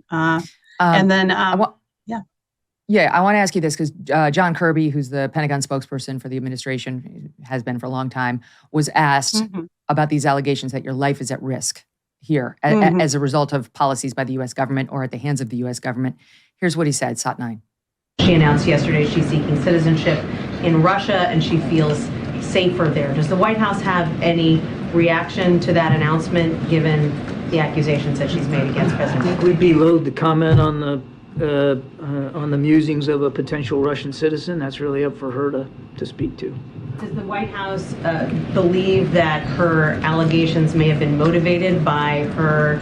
And then, Yeah, I want to ask you this because John Kirby, who's the Pentagon spokesperson for the administration, has been for a long time, was asked about these allegations that your life is at risk here as a result of policies by the U.S. government or at the hands of the U.S. government. Here's what he said, Sat 9. She announced yesterday she's seeking citizenship in Russia and she feels safer there. Does the White House have any reaction to that announcement, given the accusations that she's made against President Trump? We'd be loath to comment on the musings of a potential Russian citizen. That's really up for her to speak to. Does the White House believe that her allegations may have been motivated by her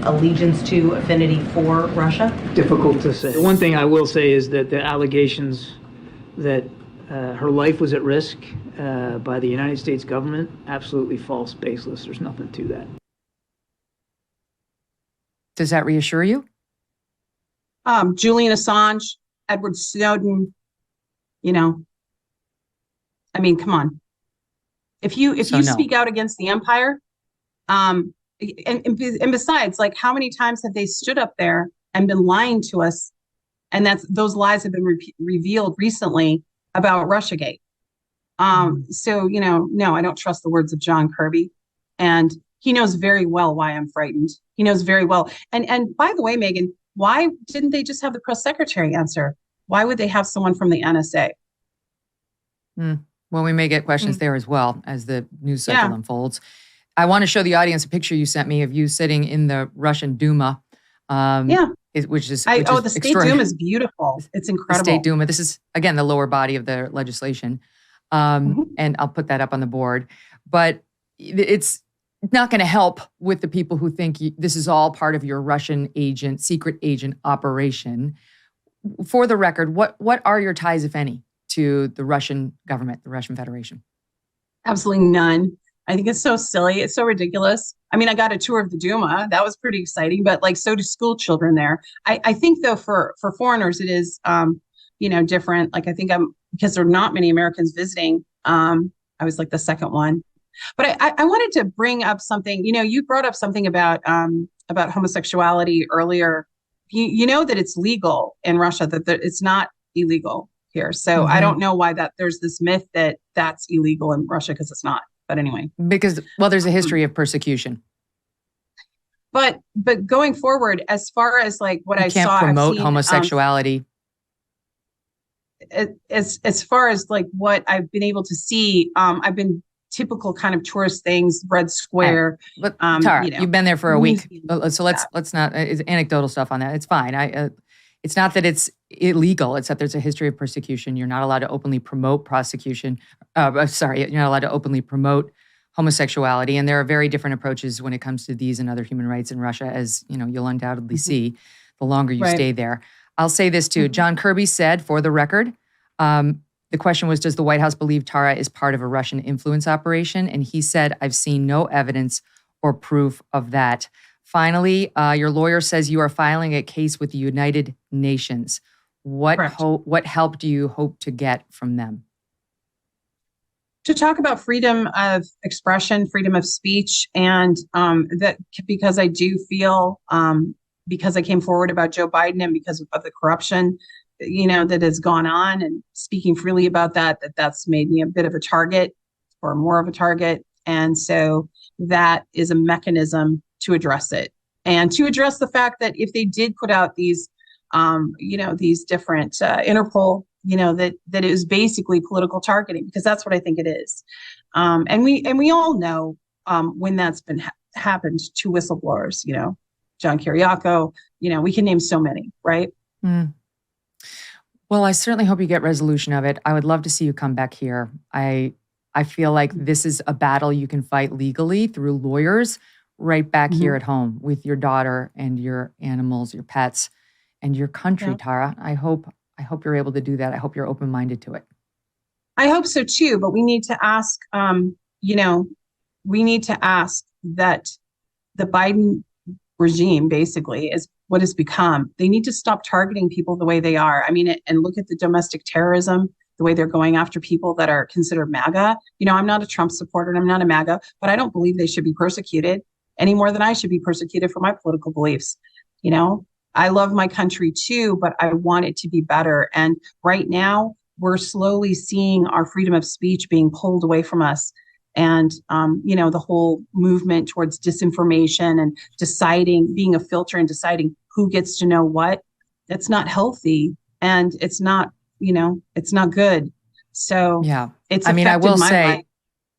allegiance to affinity for Russia? Difficult to say. The one thing I will say is that the allegations that her life was at risk by the United States government, absolutely false, baseless. There's nothing to that. Does that reassure you? Julian Assange, Edward Snowden, come on. If you speak out against the empire, and besides, like, how many times have they stood up there and been lying to us? And those lies have been revealed recently about Russiagate. So, no, I don't trust the words of John Kirby. And he knows very well why I'm frightened. He knows very well. And by the way, Megyn, why didn't they just have the press secretary answer? Why would they have someone from the NSA? Well, we may get questions there as well as the news cycle unfolds. I want to show the audience a picture you sent me of you sitting in the Russian Duma. Which is the State Duma is beautiful. It's incredible. The State Duma. This is, again, the lower body of the legislation. And I'll put that up on the board. But it's not going to help with the people who think this is all part of your Russian agent, secret agent operation. For the record, what are your ties, if any, to the Russian government, the Russian Federation? Absolutely none. I think it's so silly. It's so ridiculous. I mean, I got a tour of the Duma. That was pretty exciting, but so do school children there. I think, though, for foreigners, it is, different. Like, I think because there are not many Americans visiting, I was like the second one. But I wanted to bring up something. You brought up something about homosexuality earlier. You know that it's legal in Russia, that it's not illegal here. So I don't know why there's this myth that that's illegal in Russia, because it's not. But anyway, because there's a history of persecution. But going forward, as far as like what I saw, you can't promote homosexuality. As far as like what I've been able to see, I've been typical kind of tourist things, Red Square. But Tara, you've been there for a week, so let's not. It's anecdotal stuff on that. It's fine. It's not that it's illegal. It's that there's a history of persecution. You're not allowed to openly promote prosecution. You're not allowed to openly promote homosexuality. And there are very different approaches when it comes to these and other human rights in Russia, as you'll undoubtedly see the longer you stay there. I'll say this too. John Kirby said, for the record, the question was, does the White House believe Tara is part of a Russian influence operation? And he said, I've seen no evidence or proof of that. Finally, your lawyer says you are filing a case with the United Nations. What help do you hope to get from them? To talk about freedom of expression, freedom of speech, and that because I do feel, because I came forward about Joe Biden and because of the corruption, that has gone on, and speaking freely about that's made me a bit of a target, or more of a target. And so that is a mechanism to address it, and to address the fact that if they did put out these, these different Interpol, that it is basically political targeting, because that's what I think it is. And we all know when that's been happened to whistleblowers, John Kiriakou, we can name so many, right? Mm. Well, I certainly hope you get resolution of it. I would love to see you come back here. I feel like this is a battle you can fight legally through lawyers right back here at home with your daughter and your animals, your pets, and your country, Yeah. Tara. I hope you're able to do that. I hope you're open-minded to it. I hope so too, but we need to ask, that the Biden regime basically is what it's become. They need to stop targeting people the way they are. I mean, and look at the domestic terrorism, the way they're going after people that are considered MAGA. I'm not a Trump supporter and I'm not a MAGA, but I don't believe they should be persecuted any more than I should be persecuted for my political beliefs. I love my country too, but I want it to be better. And right now, we're slowly seeing our freedom of speech being pulled away from us. And, the whole movement towards disinformation and being a filter and deciding who gets to know what, that's not healthy. And it's not, it's not good. So yeah, it's I will say, life.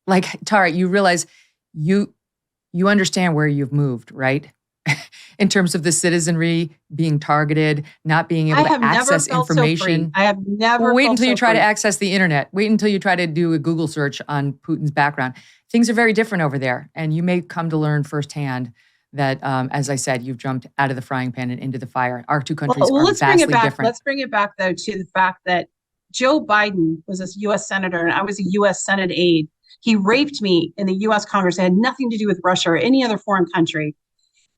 like, Tara, you realize you understand where you've moved, right? In terms of the citizenry being targeted, not being able to access information. I have never. Wait until you try to access the internet. Wait until you try to do a Google search on Putin's background. Things are very different over there. And you may come to learn firsthand that, as I said, you've jumped out of the frying pan and into the fire. Our two countries are vastly different. Let's bring it back, though, to the fact that Joe Biden was a U.S. senator and I was a U.S. Senate aide. He raped me in the U.S. Congress. It had nothing to do with Russia or any other foreign country.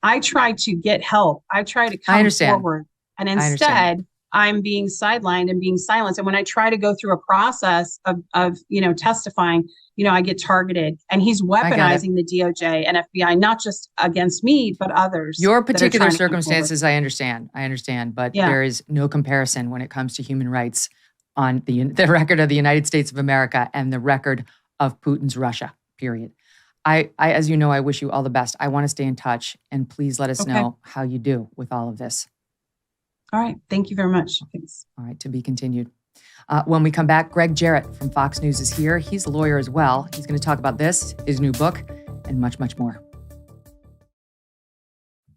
I try to get help. I try to come forward. And instead, I'm being sidelined and being silenced. And when I try to go through a process of testifying, I get targeted. And he's weaponizing the DOJ and FBI, not just against me, but others. Your particular circumstances, I understand. But there is no comparison when it comes to human rights on the record of the United States of America and the record of Putin's Russia, period. I, as you know, I wish you all the best. I want to stay in touch, and please let us know how you do with all of this. All right. Thank you very much. Thanks. All right. To be continued. When we come back, Greg Jarrett from Fox News is here. He's a lawyer as well. He's going to talk about this, his new book, and much, much more.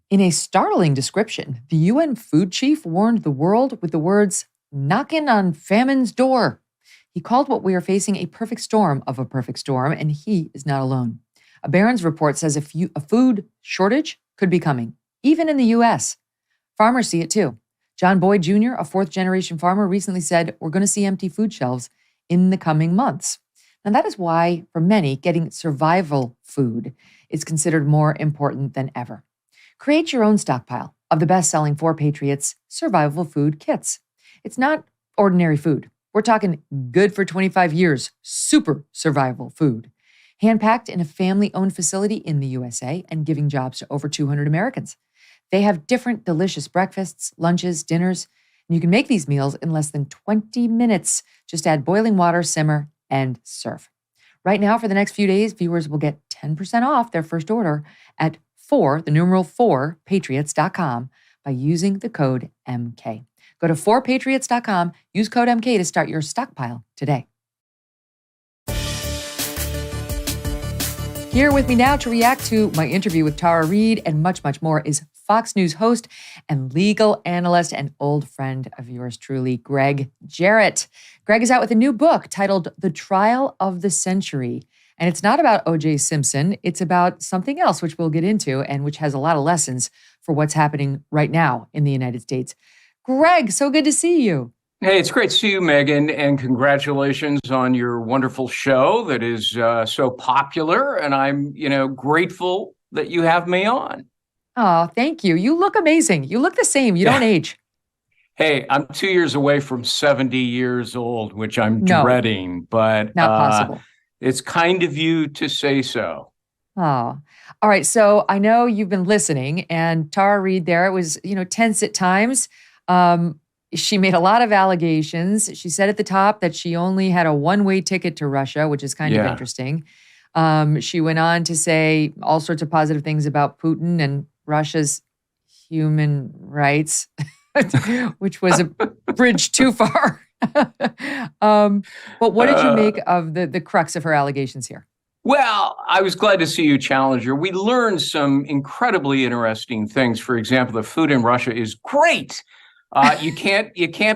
In a startling description, the UN food chief warned the world with the words, "knocking on famine's door." He called what we are facing a perfect storm of a perfect storm, and he is not alone. A Barron's report says a food shortage could be coming, even in the U.S. Farmers see it too. John Boyd Jr., a fourth-generation farmer, recently said, "We're going to see empty food shelves in the coming months." And that is why, for many, getting survival food is considered more important than ever. Create your own stockpile of the best-selling 4 Patriots survival food kits. It's not ordinary food. We're talking good for 25 years, super survival food. Hand-packed in a family-owned facility in the USA and giving jobs to over 200 Americans. They have different delicious breakfasts, lunches, dinners, and you can make these meals in less than 20 minutes. Just add boiling water, simmer, and serve. Right now, for the next few days, viewers will get 10% off their first order at 4patriots.com by using the code MK. Go to 4patriots.com, use code MK to start your stockpile today. Here with me now to react to my interview with Tara Reade and much, much more is Fox News host and legal analyst and old friend of yours truly, Greg Jarrett. Greg is out with a new book titled The Trial of the Century. And it's not about O.J. Simpson. It's about something else, which we'll get into and which has a lot of lessons for what's happening right now in the United States. Greg, so good to see you. Hey, it's great to see you, Megyn, and congratulations on your wonderful show that is so popular. And I'm, grateful that you have me on. Oh, thank you. You look amazing. You look the same. You don't age. Hey, I'm 2 years away from 70 years old, which I'm dreading, but not possible. It's kind of you to say so. Oh, all right. So I know you've been listening, and Tara Reade there, it was, tense at times. She made a lot of allegations. She said at the top that she only had a one-way ticket to Russia, which is kind of interesting. She went on to say all sorts of positive things about Putin and Russia's human rights, which was a bridge too far. But what did you make of the crux of her allegations here? Well, I was glad to see you challenge her. We learned some incredibly interesting things. For example, the food in Russia is great. You can't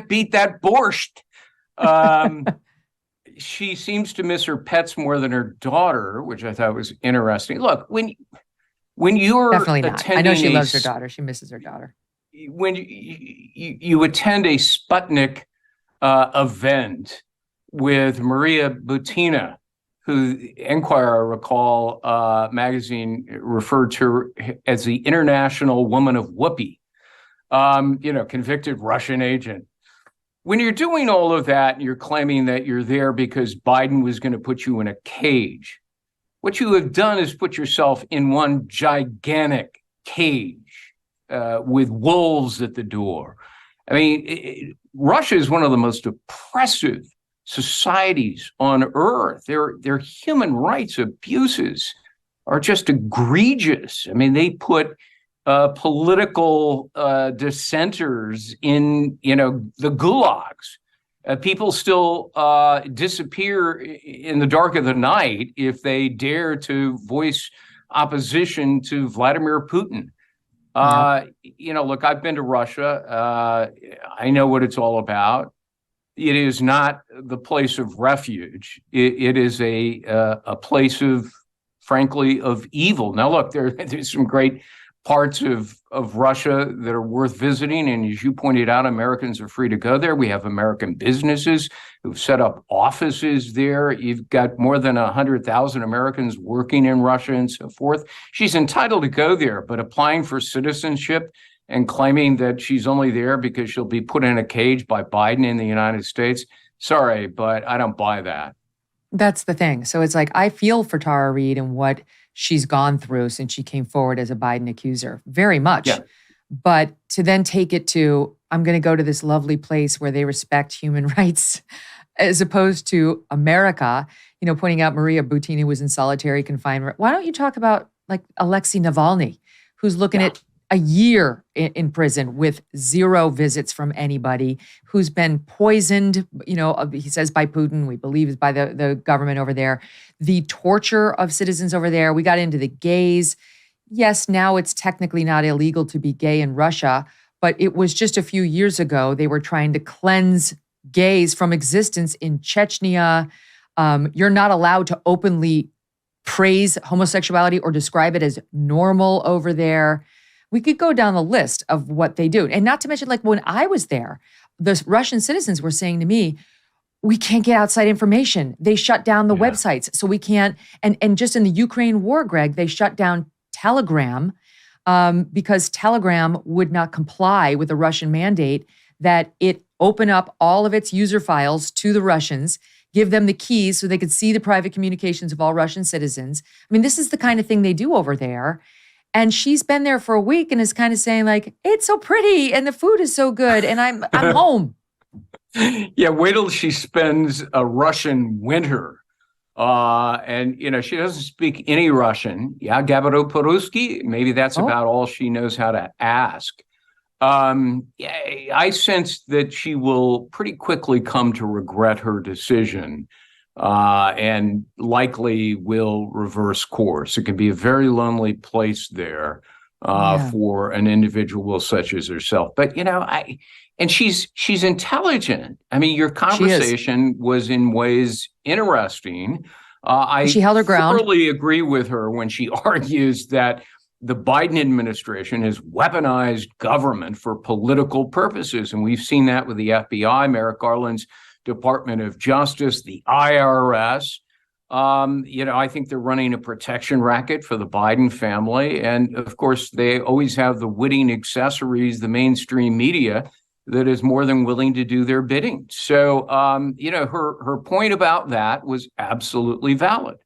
beat that borscht. Um, she seems to miss her pets more than her daughter, which I thought was interesting. Look, when you're Definitely not. I know attending she loves her daughter. She misses her daughter. when you attend a Sputnik event with Maria Butina, who Enquirer, I recall, magazine referred to her as the International Woman of Whoopee, convicted Russian agent. When you're doing all of that and you're claiming that you're there because Biden was going to put you in a cage, what you have done is put yourself in one gigantic cage with wolves at the door. I mean, Russia is one of the most oppressive societies on earth. Their human rights abuses are just egregious. I mean, they put political dissenters in, the gulags. People still disappear in the dark of the night if they dare to voice opposition to Vladimir Putin. Look, I've been to Russia. I know what it's all about. It is not the place of refuge. It is a place of, frankly, of evil. Now, look, there's some great parts of Russia that are worth visiting. And as you pointed out, Americans are free to go there. We have American businesses who've set up offices there. You've got more than 100,000 Americans working in Russia and so forth. She's entitled to go there, but applying for citizenship and claiming that she's only there because she'll be put in a cage by Biden in the United States, sorry, but I don't buy that. That's the thing. So it's like, I feel for Tara Reade and what she's gone through since she came forward as a Biden accuser, very much. Yeah. But to then take it to, I'm going to go to this lovely place where they respect human rights, as opposed to America, pointing out Maria Butina was in solitary confinement. Why don't you talk about like Alexei Navalny, who's looking at a year in prison with 0 visits from anybody, who's been poisoned, he says by Putin, we believe is by the government over there. The torture of citizens over there. We got into the gays. Yes, now it's technically not illegal to be gay in Russia, but it was just a few years ago they were trying to cleanse gays from existence in Chechnya. You're not allowed to openly praise homosexuality or describe it as normal over there. We could go down the list of what they do. And not to mention, like when I was there, the Russian citizens were saying to me, we can't get outside information. They shut down the websites. So we can't, and just in the Ukraine war, Greg, they shut down Telegram because Telegram would not comply with the Russian mandate that it open up all of its user files to the Russians, give them the keys so they could see the private communications of all Russian citizens. I mean, this is the kind of thing they do over there. And she's been there for a week and is kind of saying like, it's so pretty and the food is so good and I'm home. Yeah, wait till she spends a Russian winter. And she doesn't speak any Russian. Yeah, Gabaro Poruski, maybe that's about all she knows how to ask. I sense that she will pretty quickly come to regret her decision. And likely will reverse course. It can be a very lonely place there for an individual such as herself. But she's intelligent. I mean, your conversation was in ways interesting. She held her ground. I thoroughly agree with her when she argues that the Biden administration has weaponized government for political purposes, and we've seen that with the FBI, Merrick Garland's Department of Justice, the IRS. I think they're running a protection racket for the Biden family. And of course, they always have the witting accessories, the mainstream media that is more than willing to do their bidding. So, her point about that was absolutely valid.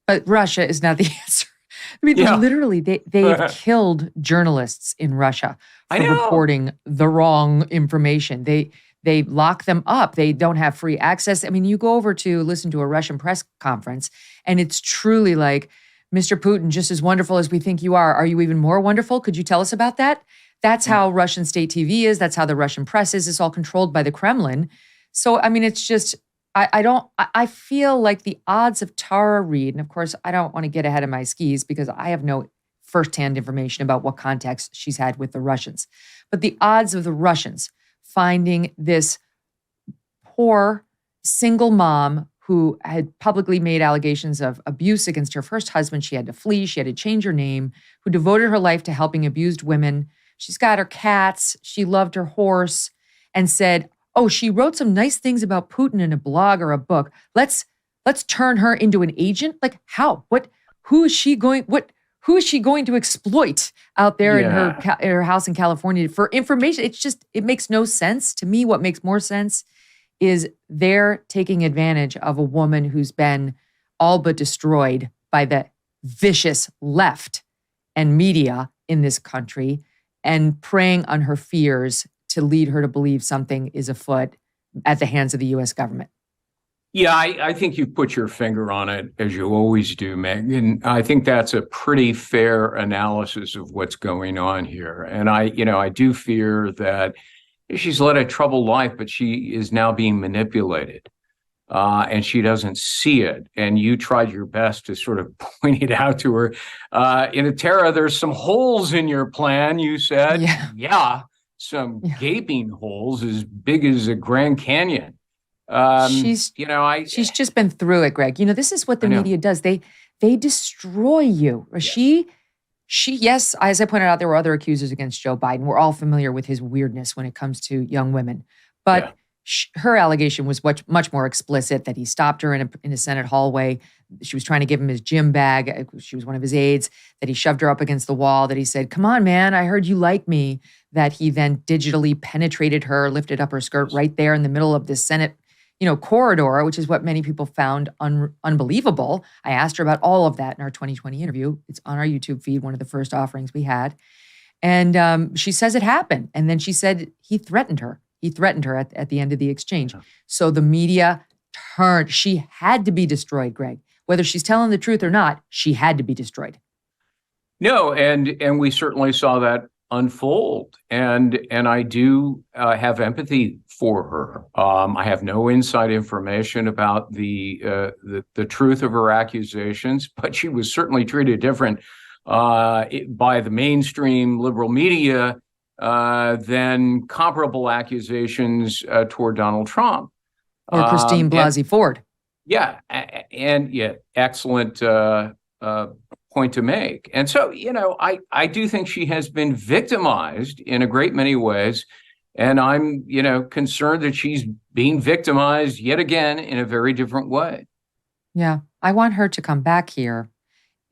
But Russia is not the answer. I mean, literally, they've killed journalists in Russia for reporting the wrong information. They lock them up. They don't have free access. I mean, you go over to listen to a Russian press conference, and it's truly like, Mr. Putin, just as wonderful as we think you are you even more wonderful? Could you tell us about that? That's how Russian state TV is. That's how the Russian press is. It's all controlled by the Kremlin. So, I mean, it's just, I feel like the odds of Tara Reade, and of course, I don't want to get ahead of my skis because I have no firsthand information about what context she's had with the Russians. But the odds of the Russians finding this poor single mom who had publicly made allegations of abuse against her first husband, she had to flee, she had to change her name, who devoted her life to helping abused women. She's got her cats, she loved her horse, and said, oh, she wrote some nice things about Putin in a blog or a book. Let's turn her into an agent? Like how? Who is she going to exploit out there in her house in California for information? It makes no sense. To me, what makes more sense is they're taking advantage of a woman who's been all but destroyed by the vicious left and media in this country and preying on her fears to lead her to believe something is afoot at the hands of the U.S. government. Yeah, I think you put your finger on it, as you always do, Meg. And I think that's a pretty fair analysis of what's going on here. And I do fear that she's led a troubled life, but she is now being manipulated. And she doesn't see it. And you tried your best to sort of point it out to her. Tara, there's some holes in your plan, you said. Yeah. Some gaping holes as big as a Grand Canyon. She's just been through it, Greg. This is what the media does. They destroy you. Yes. Yes, as I pointed out, there were other accusers against Joe Biden. We're all familiar with his weirdness when it comes to young women. But her allegation was much more explicit, that he stopped her in a Senate hallway. She was trying to give him his gym bag. She was one of his aides, that he shoved her up against the wall, that he said, come on, man, I heard you like me. That he then digitally penetrated her, lifted up her skirt right there in the middle of this Senate corridor, which is what many people found unbelievable. I asked her about all of that in our 2020 interview. It's on our YouTube feed, one of the first offerings we had. And she says it happened. And then she said he threatened her. He threatened her at the end of the exchange. So the media turned. She had to be destroyed, Greg. Whether she's telling the truth or not, she had to be destroyed. No, and we certainly saw that unfold. And I do have empathy for her. I have no inside information about the truth of her accusations, but she was certainly treated different by the mainstream liberal media than comparable accusations toward Donald Trump. Or Christine Blasey Ford. Excellent point to make. And so, I do think she has been victimized in a great many ways. And I'm, concerned that she's being victimized yet again in a very different way. Yeah. I want her to come back here.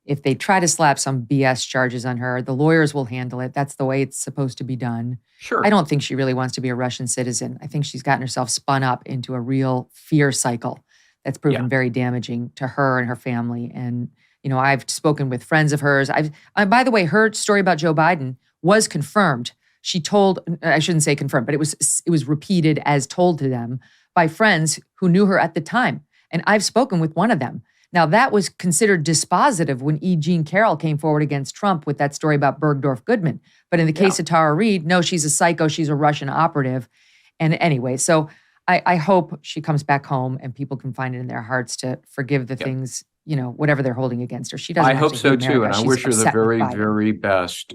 If they try to slap some BS charges on her, the lawyers will handle it. That's the way it's supposed to be done. Sure. I don't think she really wants to be a Russian citizen. I think she's gotten herself spun up into a real fear cycle that's proven very damaging to her and her family. And, I've spoken with friends of hers. By the way, her story about Joe Biden was confirmed. She told, I shouldn't say confirmed, but it was repeated as told to them by friends who knew her at the time. And I've spoken with one of them. Now, that was considered dispositive when E. Jean Carroll came forward against Trump with that story about Bergdorf Goodman. But in the case of Tara Reade, no, she's a psycho. She's a Russian operative. And anyway, so I hope she comes back home and people can find it in their hearts to forgive the things, whatever they're holding against her. She doesn't. I hope so too. And I wish her the very, very best.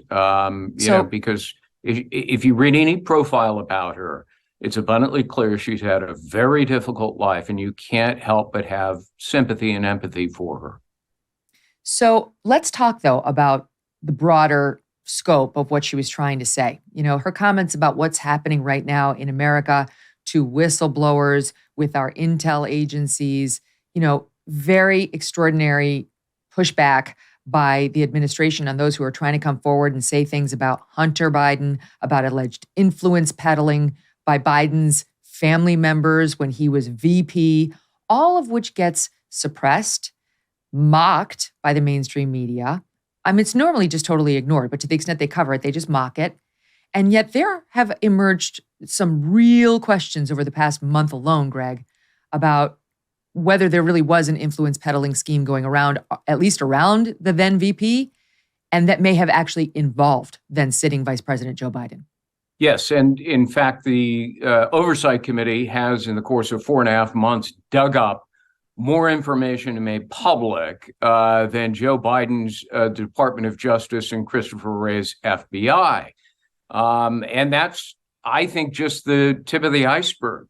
Because if you read any profile about her, it's abundantly clear she's had a very difficult life, and you can't help but have sympathy and empathy for her. So let's talk, though, about the broader scope of what she was trying to say. Her comments about what's happening right now in America to whistleblowers with our intel agencies, very extraordinary pushback by the administration on those who are trying to come forward and say things about Hunter Biden, about alleged influence peddling by Biden's family members when he was VP, all of which gets suppressed, mocked by the mainstream media. I mean, it's normally just totally ignored, but to the extent they cover it, they just mock it. And yet there have emerged some real questions over the past month alone, Greg, about whether there really was an influence peddling scheme going around, at least around the then VP, and that may have actually involved then sitting Vice President Joe Biden. Yes, and in fact, the Oversight Committee has, in the course of 4.5 months, dug up more information and made public than Joe Biden's Department of Justice and Christopher Wray's FBI. And that's, I think, just the tip of the iceberg.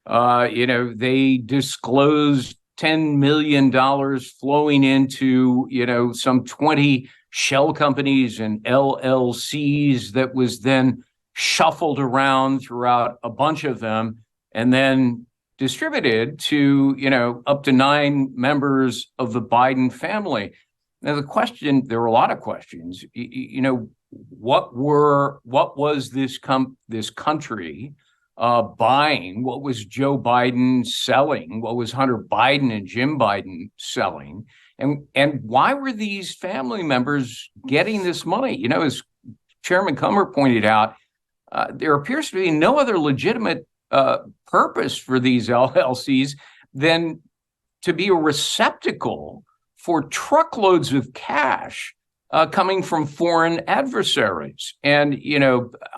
They disclosed $10 million flowing into, some 20 shell companies and LLCs that was then shuffled around throughout a bunch of them and then distributed to, up to 9 members of the Biden family. Now, there were a lot of questions. What was this country buying? What was Joe Biden selling? What was Hunter Biden and Jim Biden selling? And why were these family members getting this money? As Chairman Comer pointed out, there appears to be no other legitimate purpose for these LLCs than to be a receptacle for truckloads of cash coming from foreign adversaries. And,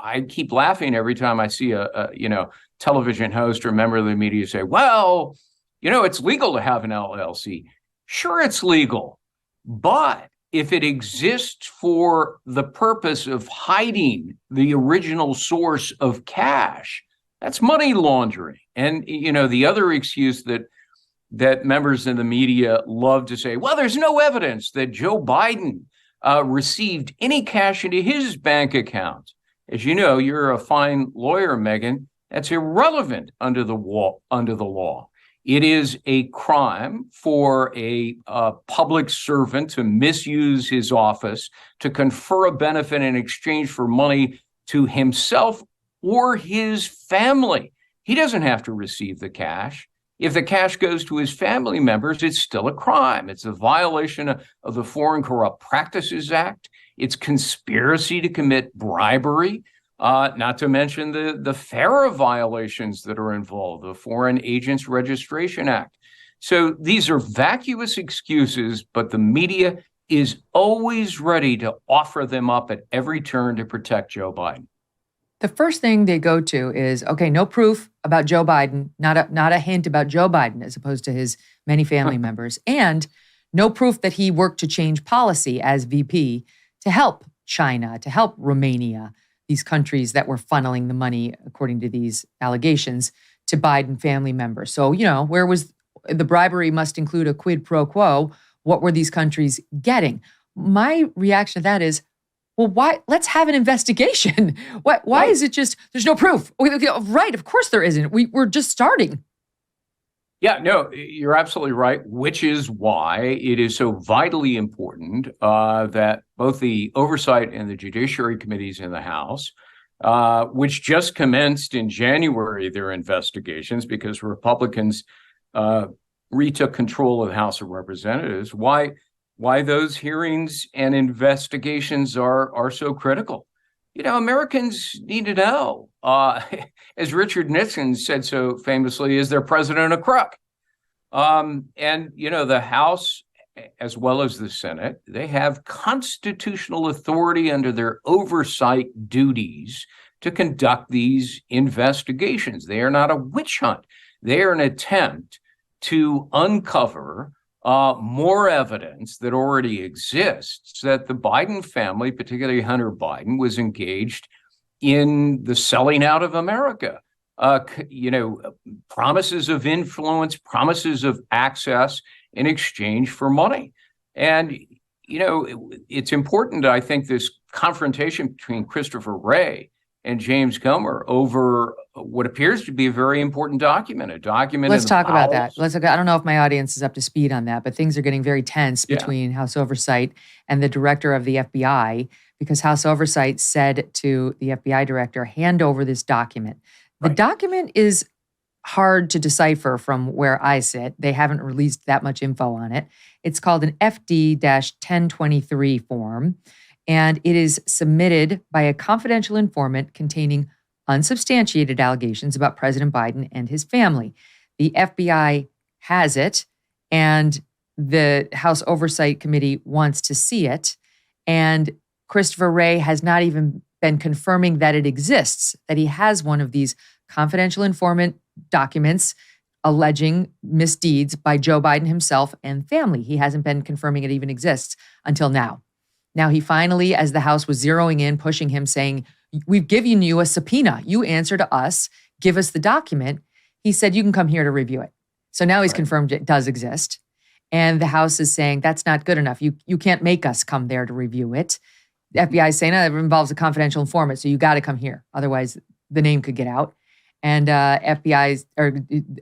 I keep laughing every time I see a television host or member of the media say, well, it's legal to have an LLC. Sure, it's legal. But if it exists for the purpose of hiding the original source of cash, that's money laundering. And, the other excuse that members in the media love to say, well, there's no evidence that Joe Biden received any cash into his bank account. As you know, you're a fine lawyer, Megyn. That's irrelevant under the law. It is a crime for a public servant to misuse his office to confer a benefit in exchange for money to himself or his family. He doesn't have to receive the cash. If the cash goes to his family members, it's still a crime. It's a violation of the Foreign Corrupt Practices Act. It's conspiracy to commit bribery, not to mention the FARA violations that are involved, the Foreign Agents Registration Act. So these are vacuous excuses, but the media is always ready to offer them up at every turn to protect Joe Biden. The first thing they go to is, okay, no proof about Joe Biden, not a hint about Joe Biden as opposed to his many family members, and no proof that he worked to change policy as VP to help China, to help Romania, these countries that were funneling the money, according to these allegations, to Biden family members. So, where was the bribery must include a quid pro quo? What were these countries getting? My reaction to that is, well, why? Let's have an investigation. Why is it just, there's no proof? Right, of course there isn't. We're just starting. Yeah, no, you're absolutely right, which is why it is so vitally important that both the Oversight and the Judiciary Committees in the House, which just commenced in January their investigations because Republicans retook control of the House of Representatives, why those hearings and investigations are so critical. Americans need to know. As Richard Nixon said so famously, is their president a crook? And the House, as well as the Senate, they have constitutional authority under their oversight duties to conduct these investigations. They are not a witch hunt. They are an attempt to uncover more evidence that already exists that the Biden family, particularly Hunter Biden, was engaged in the selling out of America. Promises of influence, promises of access in exchange for money. And, it's important, I think, this confrontation between Christopher Wray and James Comer over what appears to be a very important document, Let's talk about that. I don't know if my audience is up to speed on that, but things are getting very tense between House Oversight and the director of the FBI, because House Oversight said to the FBI director, hand over this document. The document is hard to decipher from where I sit. They haven't released that much info on it. It's called an FD-1023 form. And it is submitted by a confidential informant containing unsubstantiated allegations about President Biden and his family. The FBI has it, and the House Oversight Committee wants to see it. And Christopher Wray has not even been confirming that it exists, that he has one of these confidential informant documents alleging misdeeds by Joe Biden himself and family. He hasn't been confirming it even exists until now. Now he finally, as the House was zeroing in, pushing him, saying, we've given you a subpoena. You answer to us, give us the document. He said, you can come here to review it. So now he's confirmed it does exist. And the House is saying, that's not good enough. You can't make us come there to review it. The FBI is saying, no, it involves a confidential informant, so you got to come here. Otherwise, the name could get out. And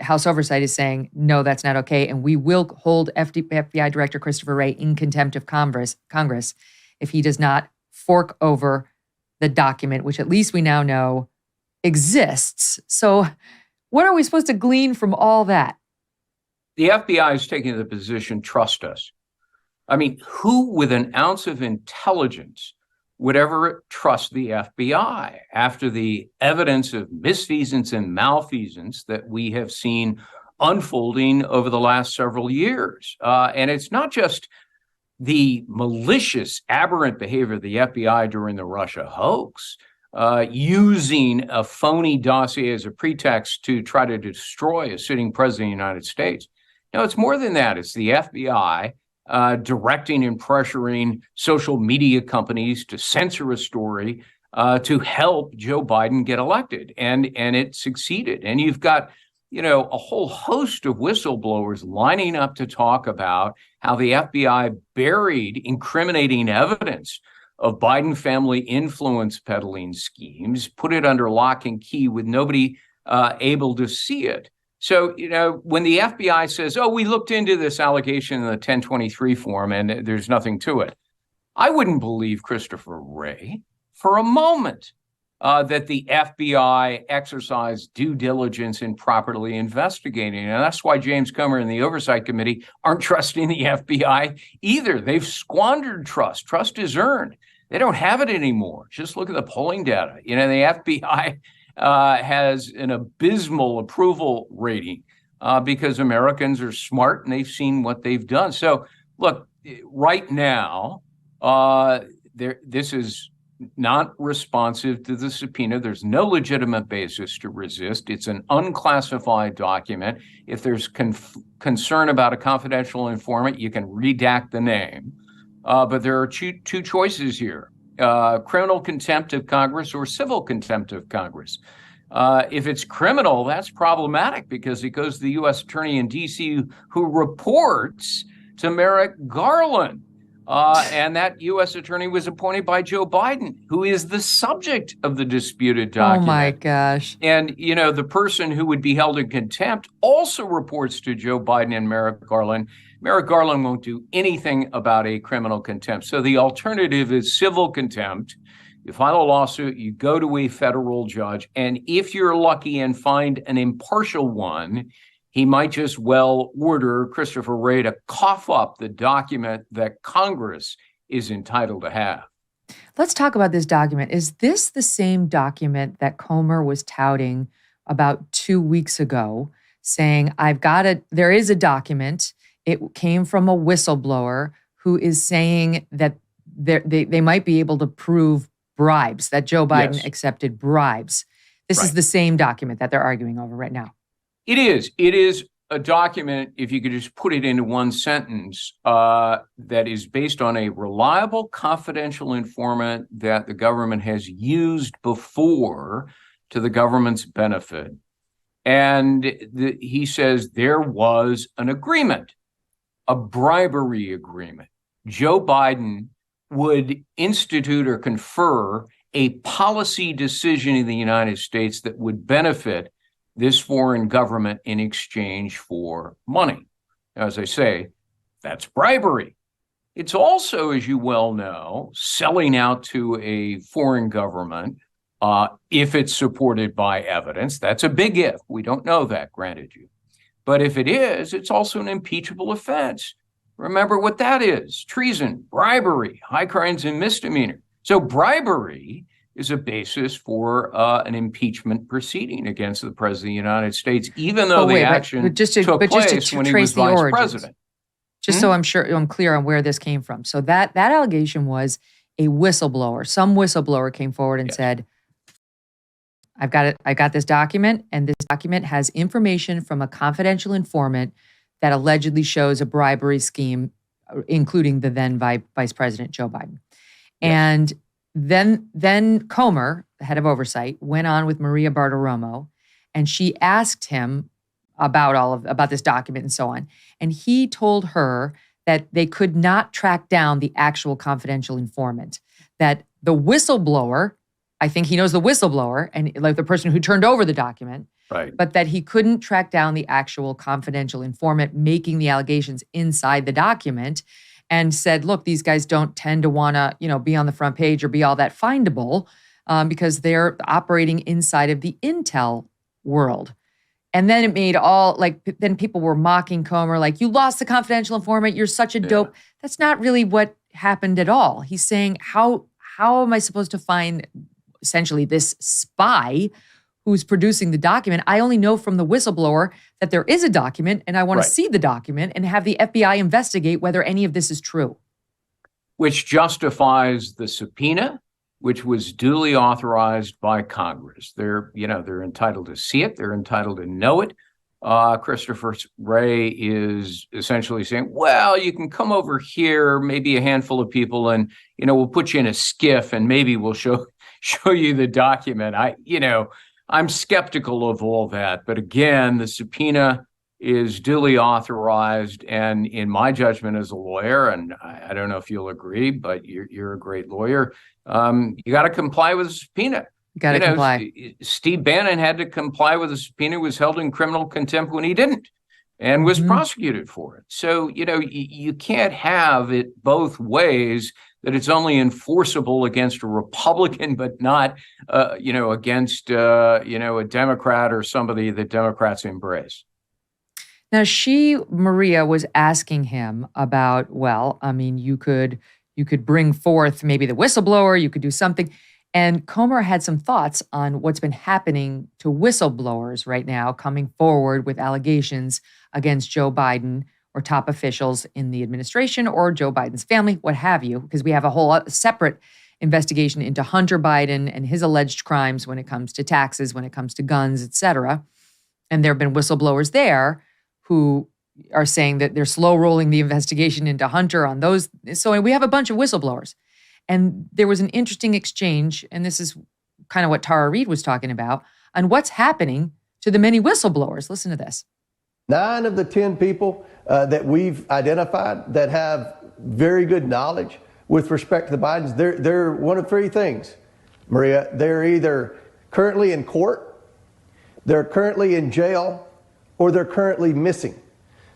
House Oversight is saying, no, that's not okay. And we will hold FBI Director Christopher Wray in contempt of Congress if he does not fork over the document, which at least we now know exists. So what are we supposed to glean from all that? The FBI is taking the position, trust us. I mean, who with an ounce of intelligence would ever trust the FBI after the evidence of misfeasance and malfeasance that we have seen unfolding over the last several years? And it's not just the malicious, aberrant behavior of the FBI during the Russia hoax, using a phony dossier as a pretext to try to destroy a sitting president of the United States. No, it's more than that. It's the FBI directing and pressuring social media companies to censor a story to help Joe Biden get elected. And it succeeded. And you've got, a whole host of whistleblowers lining up to talk about how the FBI buried incriminating evidence of Biden family influence peddling schemes, put it under lock and key with nobody able to see it. So, when the FBI says, oh, we looked into this allegation in the 1023 form and there's nothing to it, I wouldn't believe Christopher Wray for a moment that the FBI exercised due diligence in properly investigating. And that's why James Comer and the Oversight Committee aren't trusting the FBI either. They've squandered trust. Trust is earned. They don't have it anymore. Just look at the polling data. The FBI has an abysmal approval rating because Americans are smart and they've seen what they've done. So, look, right now, this is not responsive to the subpoena. There's no legitimate basis to resist. It's an unclassified document. If there's concern about a confidential informant, you can redact the name. But there are two choices here. Criminal contempt of Congress or civil contempt of Congress. If it's criminal, that's problematic because it goes to the U.S. Attorney in D.C. who reports to Merrick Garland. And that U.S. Attorney was appointed by Joe Biden, who is the subject of the disputed document. Oh, my gosh. And, the person who would be held in contempt also reports to Joe Biden and Merrick Garland. Merrick Garland won't do anything about a criminal contempt. So the alternative is civil contempt. You file a lawsuit, you go to a federal judge, and if you're lucky and find an impartial one, he might just well order Christopher Wray to cough up the document that Congress is entitled to have. Let's talk about this document. Is this the same document that Comer was touting about 2 weeks ago, saying, there is a document. It came from a whistleblower who is saying that they might be able to prove bribes, that Joe Biden accepted bribes. This is the same document that they're arguing over right now. It is. It is a document, if you could just put it into one sentence, that is based on a reliable, confidential informant that the government has used before to the government's benefit. And he says there was an agreement, a bribery agreement. Joe Biden would institute or confer a policy decision in the United States that would benefit this foreign government in exchange for money. As I say, that's bribery. It's also, as you well know, selling out to a foreign government if it's supported by evidence. That's a big if. We don't know that, granted you. But if it is, it's also an impeachable offense. Remember what that is: treason, bribery, high crimes and misdemeanor. So bribery is a basis for an impeachment proceeding against the President of the United States, even though the action took place when he was vice president. Just so I'm clear on where this came from. So that allegation was a whistleblower, some whistleblower came forward and said, I've got it. I got this document, and this document has information from a confidential informant that allegedly shows a bribery scheme, including the then Vice President Joe Biden. And then Comer, the head of oversight, went on with Maria Bartiromo, and she asked him about this document and so on. And he told her that they could not track down the actual confidential informant, that the whistleblower, I think he knows the whistleblower and like the person who turned over the document, Right. but that he couldn't track down the actual confidential informant making the allegations inside the document, and said, look, these guys don't tend to want to, be on the front page or be all that findable because they're operating inside of the intel world. And then it made then people were mocking Comer, like, you lost the confidential informant, you're such a dope. That's not really what happened at all. He's saying, how am I supposed to find essentially this spy who's producing the document? I only know from the whistleblower that there is a document, and I want to see the document and have the FBI investigate whether any of this is true. Which justifies the subpoena, which was duly authorized by Congress. They're entitled to see it. They're entitled to know it. Christopher Wray is essentially saying, well, you can come over here, maybe a handful of people, and, we'll put you in a skiff and maybe we'll show you the document. I'm skeptical of all that. But again, the subpoena is duly authorized. And in my judgment as a lawyer, and I don't know if you'll agree, but you're a great lawyer, you got to comply with the subpoena. Got to comply. Steve Bannon had to comply with the subpoena, was held in criminal contempt when he didn't, and was prosecuted for it. So, you can't have it both ways, that it's only enforceable against a Republican, but not, against, a Democrat or somebody that Democrats embrace. Now, Maria, was asking him about, you could bring forth maybe the whistleblower, you could do something. And Comer had some thoughts on what's been happening to whistleblowers right now, coming forward with allegations against Joe Biden or top officials in the administration or Joe Biden's family, what have you, because we have a whole separate investigation into Hunter Biden and his alleged crimes when it comes to taxes, when it comes to guns, et cetera. And there have been whistleblowers there who are saying that they're slow rolling the investigation into Hunter on those. So we have a bunch of whistleblowers. And there was an interesting exchange, and this is kind of what Tara Reade was talking about, on what's happening to the many whistleblowers. Listen to this. 9 of the 10 people that we've identified that have very good knowledge with respect to the Bidens, they're one of 3 things, Maria. They're either currently in court, they're currently in jail, or they're currently missing.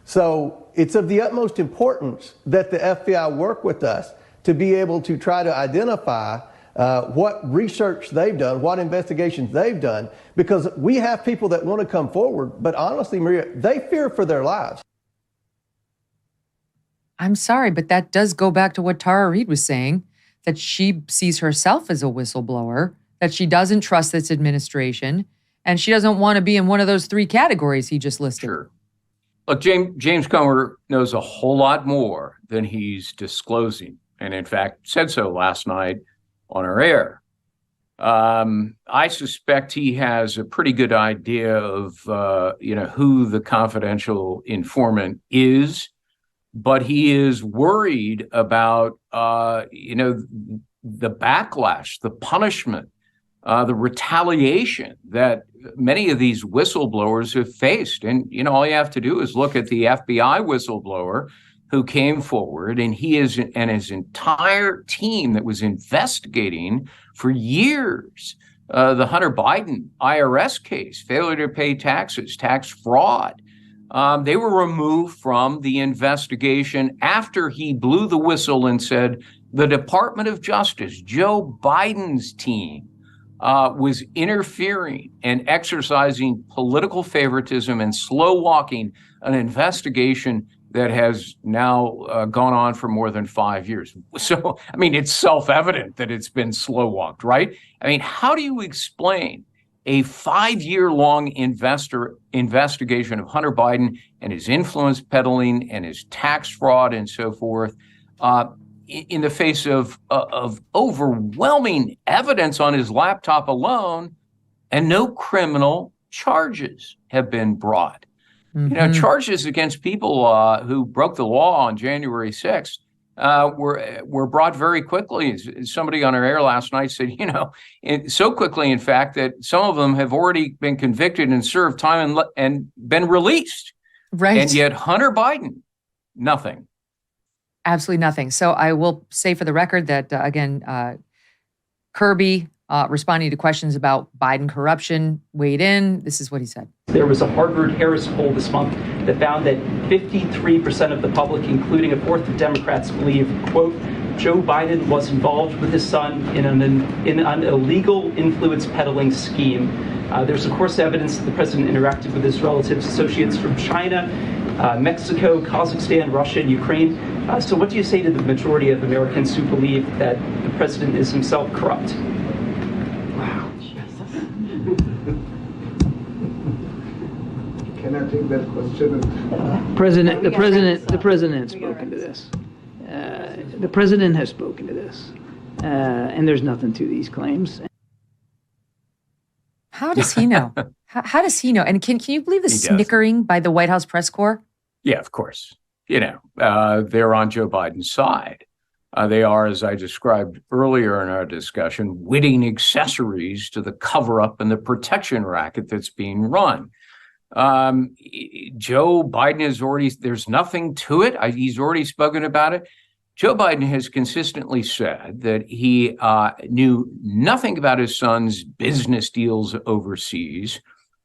So it's of the utmost importance that the FBI work with us to be able to try to identify what research they've done, what investigations they've done, because we have people that want to come forward, but honestly, Maria, they fear for their lives. I'm sorry, but that does go back to what Tara Reade was saying, that she sees herself as a whistleblower, that she doesn't trust this administration, and she doesn't want to be in one of those 3 categories he just listed. Sure. Look, James Comer knows a whole lot more than he's disclosing, and in fact said so last night on our air. I suspect he has a pretty good idea of who the confidential informant is, but he is worried about the backlash, the punishment, the retaliation that many of these whistleblowers have faced. And all you have to do is look at the FBI whistleblower who came forward, and his entire team that was investigating for years the Hunter Biden IRS case, failure to pay taxes, tax fraud. They were removed from the investigation after he blew the whistle and said the Department of Justice, Joe Biden's team, was interfering and exercising political favoritism and slow walking an investigation that has now gone on for more than 5 years. So, it's self-evident that it's been slow walked, right? How do you explain a 5-year-long investigation of Hunter Biden and his influence peddling and his tax fraud and so forth in the face of overwhelming evidence on his laptop alone, and no criminal charges have been brought. Charges against people who broke the law on January 6th were brought very quickly. Somebody on our air last night said, so quickly, in fact, that some of them have already been convicted and served time and been released. Right. And yet Hunter Biden, nothing. Absolutely nothing. So I will say for the record that, again, Kirby, responding to questions about Biden corruption, weighed in. This is what he said. There was a Harvard-Harris poll this month that found that 53% of the public, including a fourth of Democrats, believe, quote, Joe Biden was involved with his son in an illegal influence peddling scheme. There's, of course, evidence that the president interacted with his relatives, associates from China, Mexico, Kazakhstan, Russia, and Ukraine. So what do you say to the majority of Americans who believe that the president is himself corrupt? Wow. Can I take that question? The president has spoken to this. The president has spoken to this, and there's nothing to these claims. How does he know? How does he know? And can you believe the snickering by the White House press corps? Yeah, of course. They're on Joe Biden's side. They are, as I described earlier in our discussion, witting accessories to the cover-up and the protection racket that's being run. Joe Biden there's nothing to it. He's already spoken about it. Joe Biden has consistently said that he knew nothing about his son's business deals overseas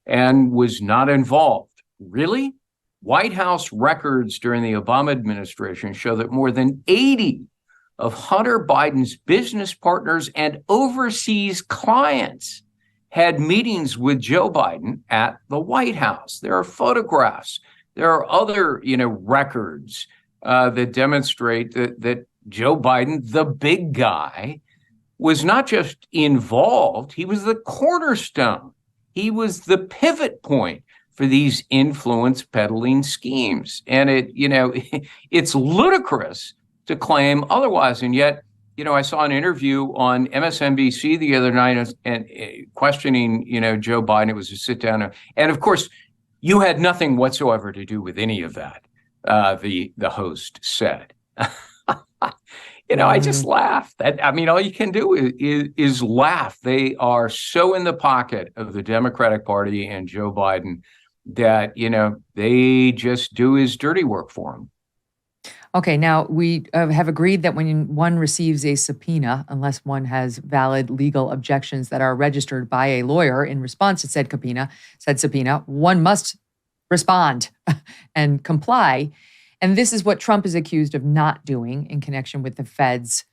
and was not involved. Really? White House records during the Obama administration show that more than 80 of Hunter Biden's business partners and overseas clients had meetings with Joe Biden at the White House. There are photographs. There are other, records that demonstrate that Joe Biden, the big guy, was not just involved, he was the cornerstone. He was the pivot point for these influence peddling schemes. And it's ludicrous to claim otherwise. And yet, I saw an interview on MSNBC the other night and questioning, Joe Biden. It was a sit down. And of course, you had nothing whatsoever to do with any of that, the host said. I just laughed. All you can do is laugh. They are so in the pocket of the Democratic Party and Joe Biden that, they just do his dirty work for him. Okay, now we have agreed that when one receives a subpoena, unless one has valid legal objections that are registered by a lawyer in response to said subpoena, one must respond and comply. And this is what Trump is accused of not doing in connection with the Fed's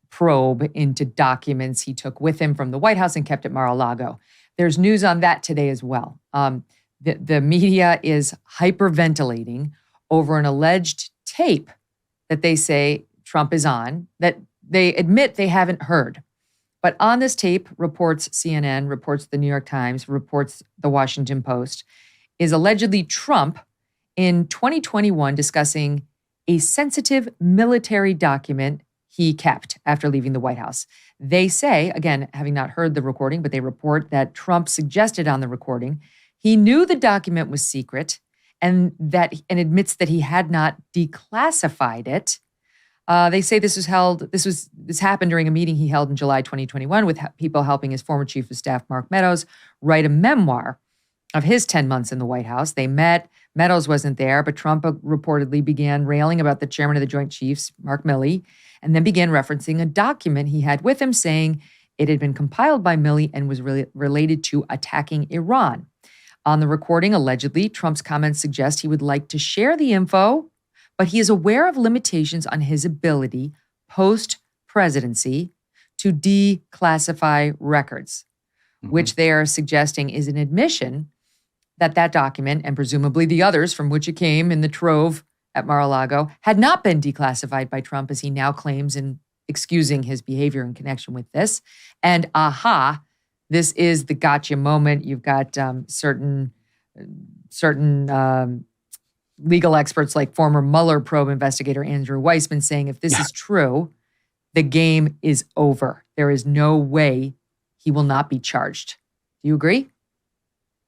probe into documents he took with him from the White House and kept at Mar-a-Lago. There's news on that today as well. The media is hyperventilating over an alleged tape that they say Trump is on, that they admit they haven't heard. But on this tape, reports CNN, reports the New York Times, reports the Washington Post, is allegedly Trump in 2021 discussing a sensitive military document he kept after leaving the White House. They say, again, having not heard the recording, but they report that Trump suggested on the recording he knew the document was secret and admits that he had not declassified it. They say this happened during a meeting he held in July 2021 with people helping his former chief of staff, Mark Meadows, write a memoir of his 10 months in the White House. They met. Meadows wasn't there, but Trump reportedly began railing about the chairman of the Joint Chiefs, Mark Milley, and then began referencing a document he had with him saying it had been compiled by Milley and was related to attacking Iran. On the recording, allegedly, Trump's comments suggest he would like to share the info, but he is aware of limitations on his ability post-presidency to declassify records, which they are suggesting is an admission that document, and presumably the others from which it came in the trove at Mar-a-Lago, had not been declassified by Trump, as he now claims in excusing his behavior in connection with this. And this is the gotcha moment. You've got certain legal experts like former Mueller probe investigator Andrew Weissman saying if this is true, the game is over. There is no way he will not be charged. Do you agree?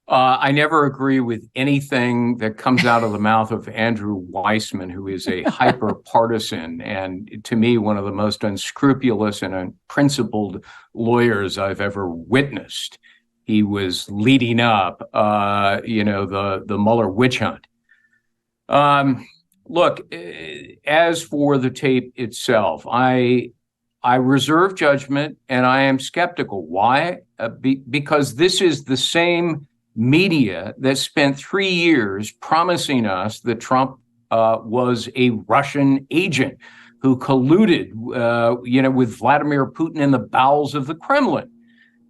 I never agree with anything that comes out of the mouth of Andrew Weissman, who is a hyper-partisan and, to me, one of the most unscrupulous and unprincipled lawyers I've ever witnessed. He was leading up, the Mueller witch hunt. Look, as for the tape itself, I reserve judgment and I am skeptical. Why? Because this is the same media that spent 3 years promising us that Trump was a Russian agent who colluded, with Vladimir Putin in the bowels of the Kremlin.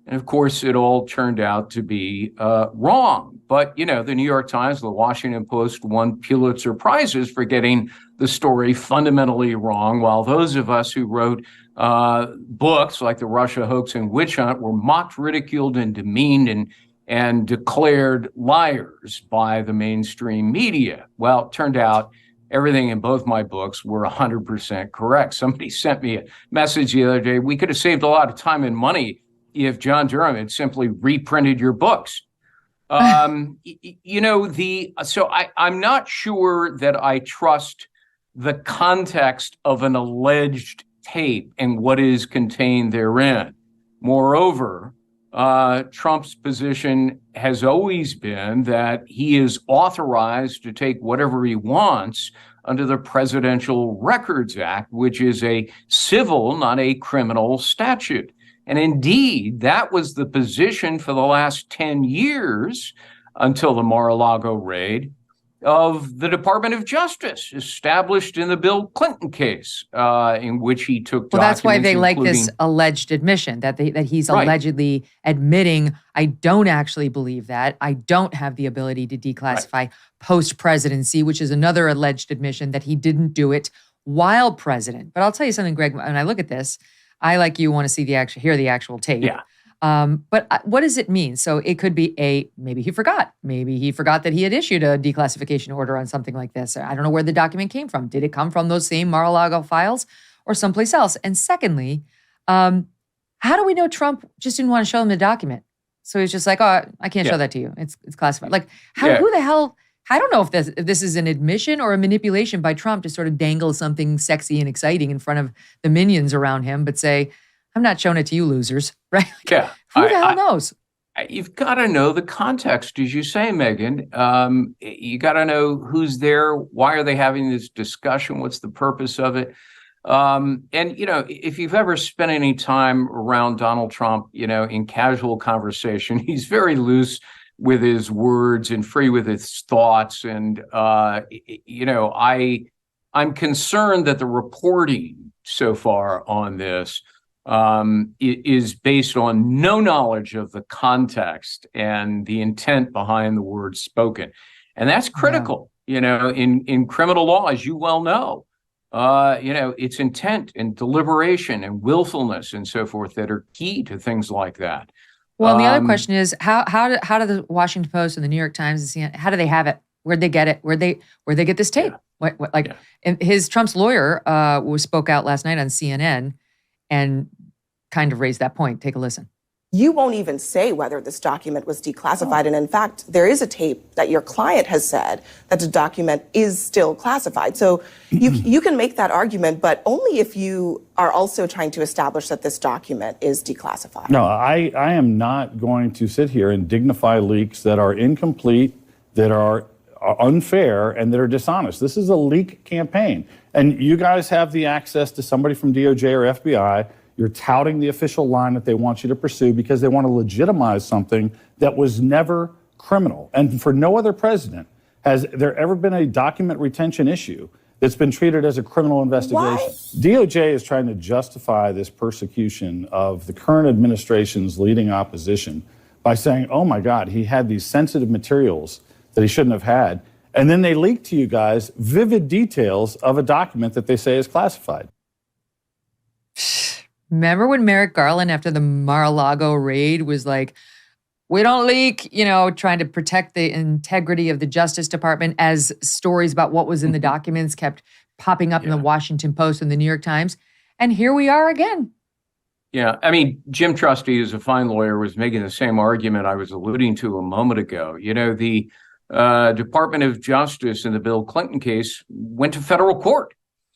And of course, it all turned out to be wrong. But, the New York Times, the Washington Post won Pulitzer Prizes for getting the story fundamentally wrong, while those of us who wrote books like The Russia Hoax and Witch Hunt were mocked, ridiculed, and demeaned and declared liars by the mainstream media. Well, it turned out everything in both my books were 100% correct. Somebody sent me a message the other day. We could have saved a lot of time and money if John Durham had simply reprinted your books. So I'm not sure that I trust the context of an alleged tape and what is contained therein. Moreover, Trump's position has always been that he is authorized to take whatever he wants under the Presidential Records Act, which is a civil, not a criminal statute. And indeed, that was the position for the last 10 years until the Mar-a-Lago raid of the Department of Justice, established in the Bill Clinton case, in which he took documents. Well, that's why they like this alleged admission that he's allegedly admitting, I don't actually believe that. I don't have the ability to declassify post-presidency, which is another alleged admission that he didn't do it while president. But I'll tell you something, Greg, when I look at this, I, like you, want to see hear the actual tape. Yeah. But what does it mean? So it could be maybe he forgot. Maybe he forgot that he had issued a declassification order on something like this. I don't know where the document came from. Did it come from those same Mar-a-Lago files or someplace else? And secondly, how do we know Trump just didn't want to show him the document? So he's just like, oh, I can't show that to you. It's classified. Like, who the hell? I don't know if this is an admission or a manipulation by Trump to sort of dangle something sexy and exciting in front of the minions around him, but say, I'm not showing it to you losers, right? Like, who the hell knows? You've got to know the context, as you say, Megyn. You got to know who's there. Why are they having this discussion? What's the purpose of it? And, if you've ever spent any time around Donald Trump, in casual conversation, he's very loose with his words and free with his thoughts. And, I'm concerned that the reporting so far on this is based on no knowledge of the context and the intent behind the words spoken. And that's critical, in criminal law, as you well know. It's intent and deliberation and willfulness and so forth that are key to things like that. Well, and the other question is, how do the Washington Post and the New York Times and CNN, how do they have it? Where'd they get it? Where'd they get this tape? And Trump's lawyer spoke out last night on CNN and kind of raised that point. Take a listen. You won't even say whether this document was declassified. And in fact, there is a tape that your client has said that the document is still classified. So you can make that argument, but only if you are also trying to establish that this document is declassified. No, I am not going to sit here and dignify leaks that are incomplete, that are unfair, and that are dishonest. This is a leak campaign. And you guys have the access to somebody from DOJ or FBI. You're touting the official line that they want you to pursue because they want to legitimize something that was never criminal. And for no other president has there ever been a document retention issue that's been treated as a criminal investigation. What? DOJ is trying to justify this persecution of the current administration's leading opposition by saying, oh my God, he had these sensitive materials that he shouldn't have had. And then they leak to you guys vivid details of a document that they say is classified. Remember when Merrick Garland, after the Mar-a-Lago raid, was like, we don't leak, trying to protect the integrity of the Justice Department, as stories about what was in the documents kept popping up in the Washington Post and the New York Times. And here we are again. Yeah, I mean, Jim Trusty, who's a fine lawyer, was making the same argument I was alluding to a moment ago. You know, the Department of Justice in the Bill Clinton case went to federal court,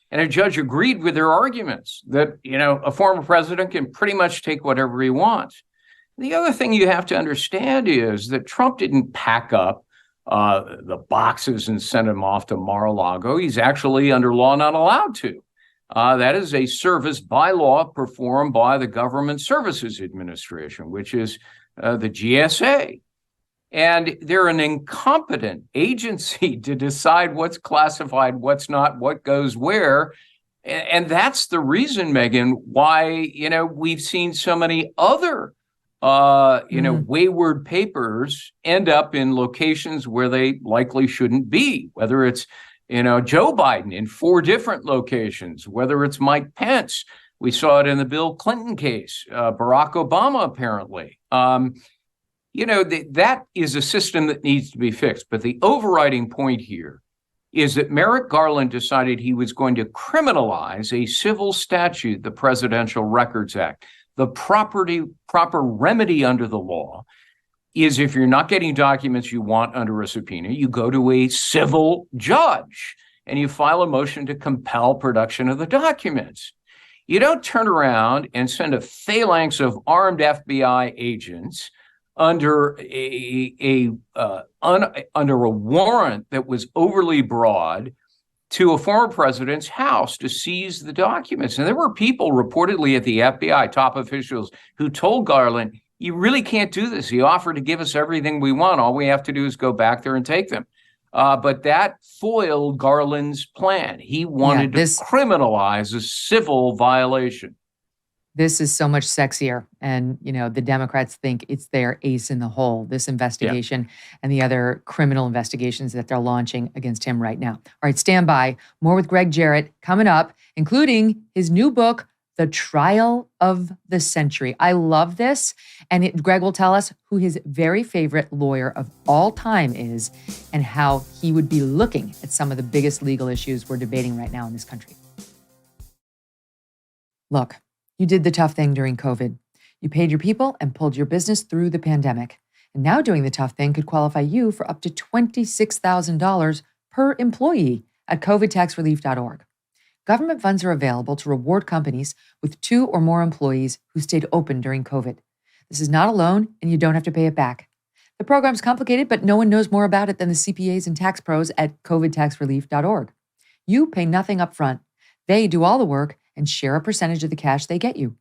and a judge agreed with their arguments that, you know, a former president can pretty much take whatever he wants. The other thing you have to understand is that Trump didn't pack up the boxes and send him off to Mar-a-Lago. He's actually, under law, not allowed to. That is a service by law performed by the Government Services Administration, which is the GSA. And they're an incompetent agency to decide what's classified, what's not, what goes where. And that's the reason, Megyn, why, you know, we've seen so many other, wayward papers end up in locations where they likely shouldn't be, whether it's Joe Biden in 4 different locations, whether it's Mike Pence. We saw it in the Bill Clinton case, Barack Obama, apparently. That is a system that needs to be fixed. But the overriding point here is that Merrick Garland decided he was going to criminalize a civil statute, the Presidential Records Act. The proper remedy under the law is, if you're not getting documents you want under a subpoena, you go to a civil judge and you file a motion to compel production of the documents. You don't turn around and send a phalanx of armed FBI agents under a warrant that was overly broad to a former president's house to seize the documents. And there were people reportedly at the FBI, top officials, who told Garland, you really can't do this. He offered to give us everything we want. All we have to do is go back there and take them. But that foiled Garland's plan. He wanted to criminalize a civil violation. This is so much sexier. And, the Democrats think it's their ace in the hole, this investigation and the other criminal investigations that they're launching against him right now. All right, stand by. More with Greg Jarrett coming up, including his new book, The Trial of the Century. I love this. And Greg will tell us who his very favorite lawyer of all time is and how he would be looking at some of the biggest legal issues we're debating right now in this country. Look, you did the tough thing during COVID. You paid your people and pulled your business through the pandemic. And now doing the tough thing could qualify you for up to $26,000 per employee at covidtaxrelief.org. Government funds are available to reward companies with 2 or more employees who stayed open during COVID. This is not a loan, and you don't have to pay it back. The program's complicated, but no one knows more about it than the CPAs and tax pros at covidtaxrelief.org. You pay nothing up front. They do all the work and share a percentage of the cash they get you.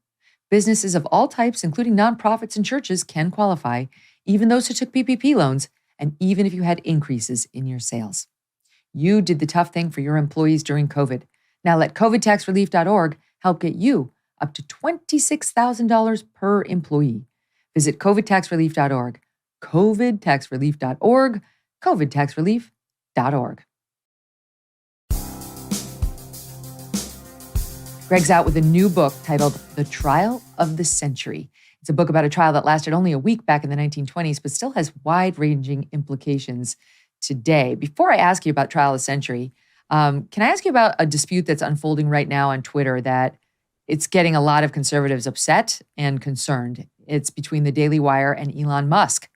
Businesses of all types, including nonprofits and churches, can qualify, even those who took PPP loans, and even if you had increases in your sales. You did the tough thing for your employees during COVID. Now let covidtaxrelief.org help get you up to $26,000 per employee. Visit covidtaxrelief.org, covidtaxrelief.org, covidtaxrelief.org. Greg's out with a new book titled The Trial of the Century. It's a book about a trial that lasted only a week back in the 1920s, but still has wide-ranging implications today. Before I ask you about Trial of the Century, can I ask you about a dispute that's unfolding right now on Twitter that it's getting a lot of conservatives upset and concerned? It's between the Daily Wire and Elon Musk.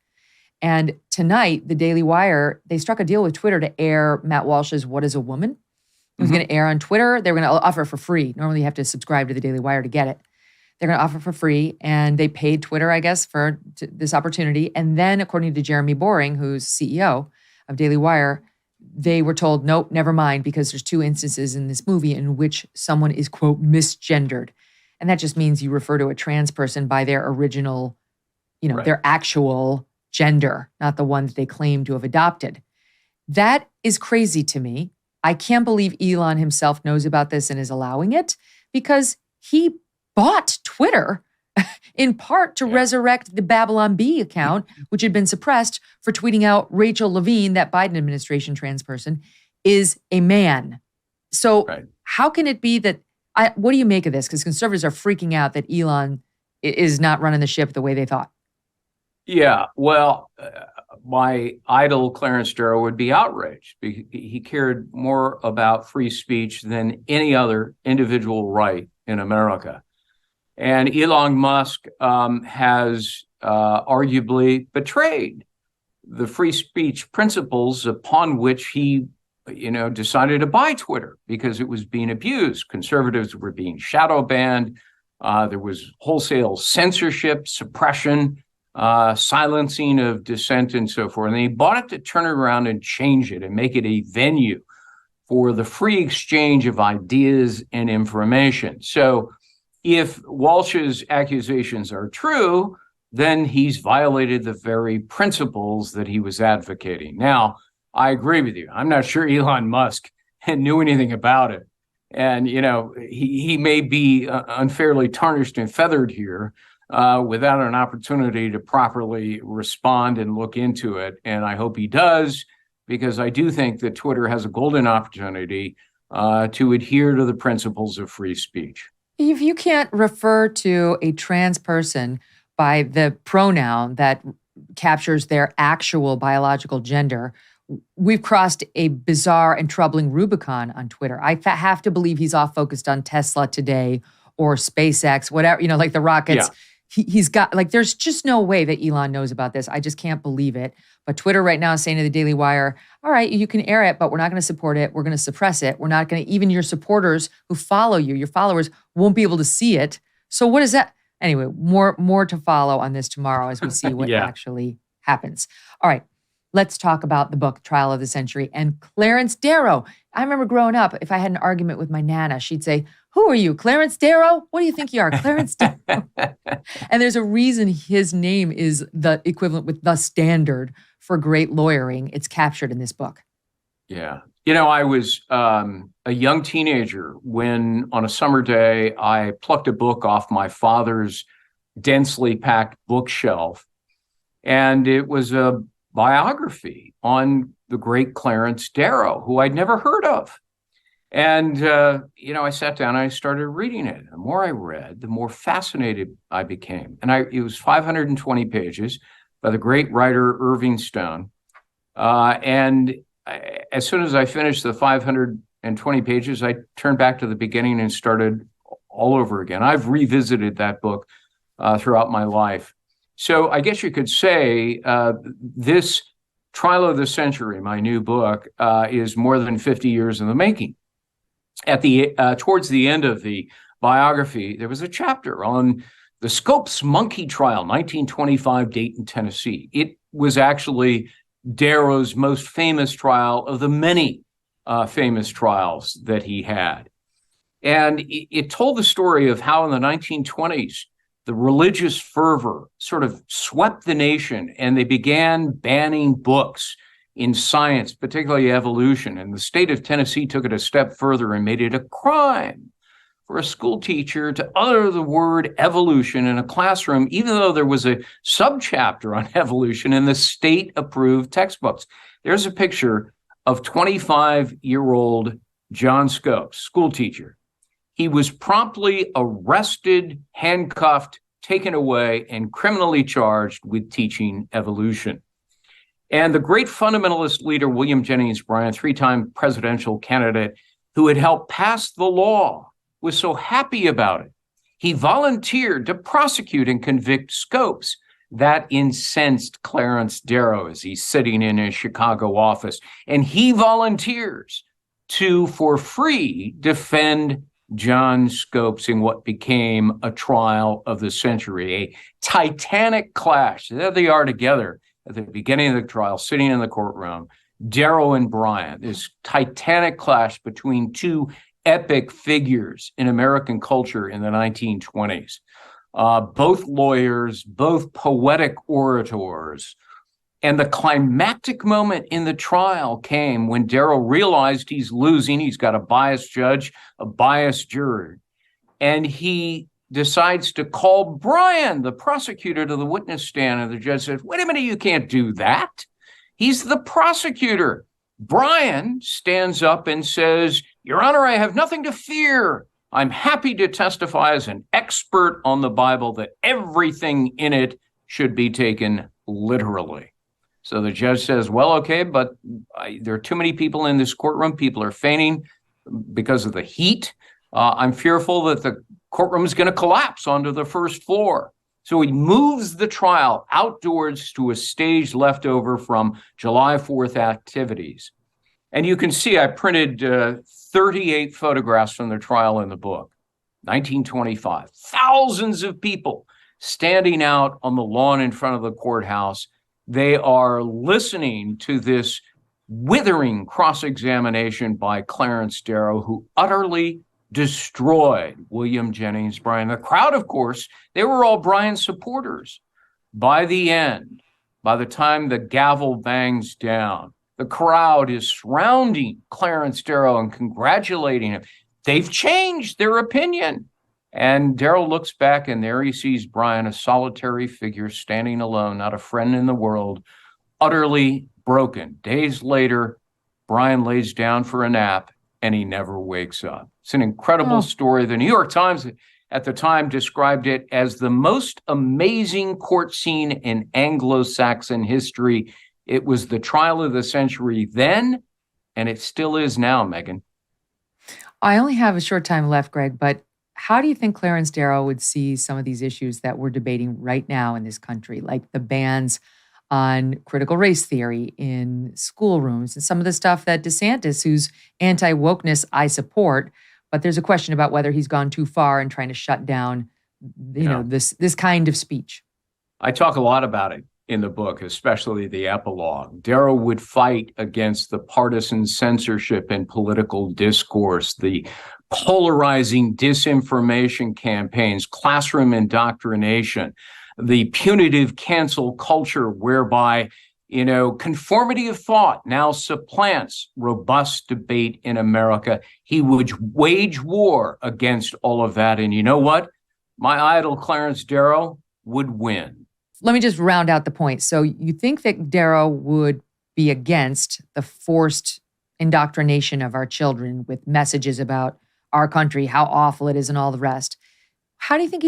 And tonight, the Daily Wire, they struck a deal with Twitter to air Matt Walsh's What is a Woman? It was going to air on Twitter. They were going to offer it for free. Normally, you have to subscribe to the Daily Wire to get it. They're going to offer it for free, and they paid Twitter, I guess, for this opportunity. And then, according to Jeremy Boring, who's CEO of Daily Wire, they were told, nope, never mind, because there's 2 instances in this movie in which someone is, quote, misgendered. And that just means you refer to a trans person by their original, their actual gender, not the one that they claim to have adopted. That is crazy to me. I can't believe Elon himself knows about this and is allowing it, because he bought Twitter in part to resurrect the Babylon Bee account, which had been suppressed for tweeting out Rachel Levine, that Biden administration trans person, is a man. So how can it be that, what do you make of this? Because conservatives are freaking out that Elon is not running the ship the way they thought. Yeah, well, my idol Clarence Darrow would be outraged. He cared more about free speech than any other individual right in America. And Elon Musk has arguably betrayed the free speech principles upon which he, decided to buy Twitter because it was being abused. Conservatives were being shadow banned. There was wholesale censorship, suppression, silencing of dissent, and so forth. And he bought it to turn it around and change it and make it a venue for the free exchange of ideas and information. So if Walsh's accusations are true, then he's violated the very principles that he was advocating. Now, I agree with you. I'm not sure Elon Musk knew anything about it. And, he may be unfairly tarnished and feathered here without an opportunity to properly respond and look into it. And I hope he does, because I do think that Twitter has a golden opportunity to adhere to the principles of free speech. If you can't refer to a trans person by the pronoun that captures their actual biological gender, we've crossed a bizarre and troubling Rubicon on Twitter. I have to believe he's off focused on Tesla today or SpaceX, whatever, like the rockets. Yeah. He's got, there's just no way that Elon knows about this. I just can't believe it. But Twitter right now is saying to the Daily Wire, all right, you can air it, but we're not going to support it. We're going to suppress it. We're not going to, even your supporters who follow you, your followers won't be able to see it. So what is that? Anyway, more to follow on this tomorrow as we see what actually happens. All right, let's talk about the book, Trial of the Century, and Clarence Darrow. I remember growing up, if I had an argument with my Nana, she'd say, who are you, Clarence Darrow? What do you think you are, Clarence Darrow? And there's a reason his name is the equivalent with the standard for great lawyering. It's captured in this book. Yeah. I was a young teenager when on a summer day, I plucked a book off my father's densely packed bookshelf. And it was a biography on the great Clarence Darrow, who I'd never heard of. And, I sat down and I started reading it. The more I read, the more fascinated I became. And it was 520 pages by the great writer Irving Stone. As soon as I finished the 520 pages, I turned back to the beginning and started all over again. I've revisited that book throughout my life. So I guess you could say this Trial of the Century, my new book, is more than 50 years in the making. Towards the end of the biography, there was a chapter on the Scopes Monkey Trial, 1925, Dayton, Tennessee. It was actually Darrow's most famous trial of the many famous trials that he had. And it told the story of how in the 1920s, the religious fervor sort of swept the nation and they began banning books in science, particularly evolution. And the state of Tennessee took it a step further and made it a crime for a school teacher to utter the word evolution in a classroom, even though there was a subchapter on evolution in the state-approved textbooks. There's a picture of 25-year-old John Scopes, school teacher. He was promptly arrested, handcuffed, taken away, and criminally charged with teaching evolution. And the great fundamentalist leader, William Jennings Bryan, three-time presidential candidate who had helped pass the law, was so happy about it. He volunteered to prosecute and convict Scopes. That incensed Clarence Darrow as he's sitting in his Chicago office. And he volunteers to, for free, defend John Scopes in what became a trial of the century, a titanic clash. There they are together at the beginning of the trial, sitting in the courtroom, Darrow and Bryan, this titanic clash between two epic figures in American culture in the 1920s. Both lawyers, both poetic orators. And the climactic moment in the trial came when Darrow realized he's losing. He's got a biased judge, a biased jury. And he decides to call Bryan, the prosecutor, to the witness stand. And the judge says, wait a minute, you can't do that. He's the prosecutor. Bryan stands up and says, Your Honor, I have nothing to fear. I'm happy to testify as an expert on the Bible that everything in it should be taken literally. So the judge says, well, okay, but there are too many people in this courtroom. People are fainting because of the heat. I'm fearful that the courtroom's going to collapse onto the first floor. So he moves the trial outdoors to a stage left over from July 4th activities. And you can see I printed 38 photographs from the trial in the book, 1925. Thousands of people standing out on the lawn in front of the courthouse. They are listening to this withering cross-examination by Clarence Darrow, who utterly destroyed William Jennings Bryan. The crowd, of course, they were all Bryan supporters. By the end, by the time the gavel bangs down, the crowd is surrounding Clarence Darrow and congratulating him. They've changed their opinion. And Darrow looks back, and there he sees Bryan, a solitary figure standing alone, not a friend in the world, utterly broken. Days later, Bryan lays down for a nap, and he never wakes up. It's an incredible story. The New York Times at the time described it as the most amazing court scene in Anglo-Saxon history. It was the trial of the century then, and it still is now, Megyn. I only have a short time left, Greg, but how do you think Clarence Darrow would see some of these issues that we're debating right now in this country, like the bans on critical race theory in schoolrooms and some of the stuff that DeSantis, whose anti-wokeness I support, but there's a question about whether he's gone too far in trying to shut down, this kind of speech. I talk a lot about it in the book, especially the epilogue. Darrow would fight against the partisan censorship and political discourse, the polarizing disinformation campaigns, classroom indoctrination, the punitive cancel culture whereby, conformity of thought now supplants robust debate in America. He would wage war against all of that. And you know what? My idol, Clarence Darrow, would win. Let me just round out the point. So you think that Darrow would be against the forced indoctrination of our children with messages about our country, how awful it is, and all the rest. How do you think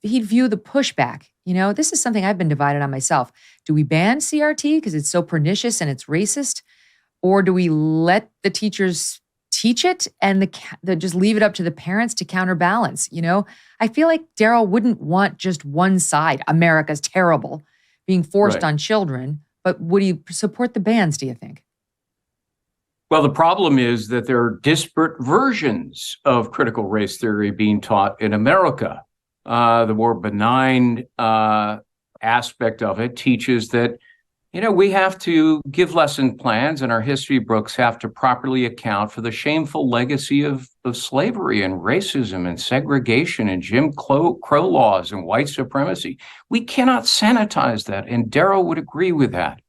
he'd view the pushback? This is something I've been divided on myself. Do we ban CRT because it's so pernicious and it's racist? Or do we let the teachers teach it and just leave it up to the parents to counterbalance? I feel like Darrow wouldn't want just one side, America's terrible, being forced on children. But would he support the bans, do you think? Well, the problem is that there are disparate versions of critical race theory being taught in America. The more benign aspect of it teaches that, we have to give lesson plans, and our history books have to properly account for the shameful legacy of slavery and racism and segregation and Jim Crow laws and white supremacy. We cannot sanitize that, and Darrow would agree with that.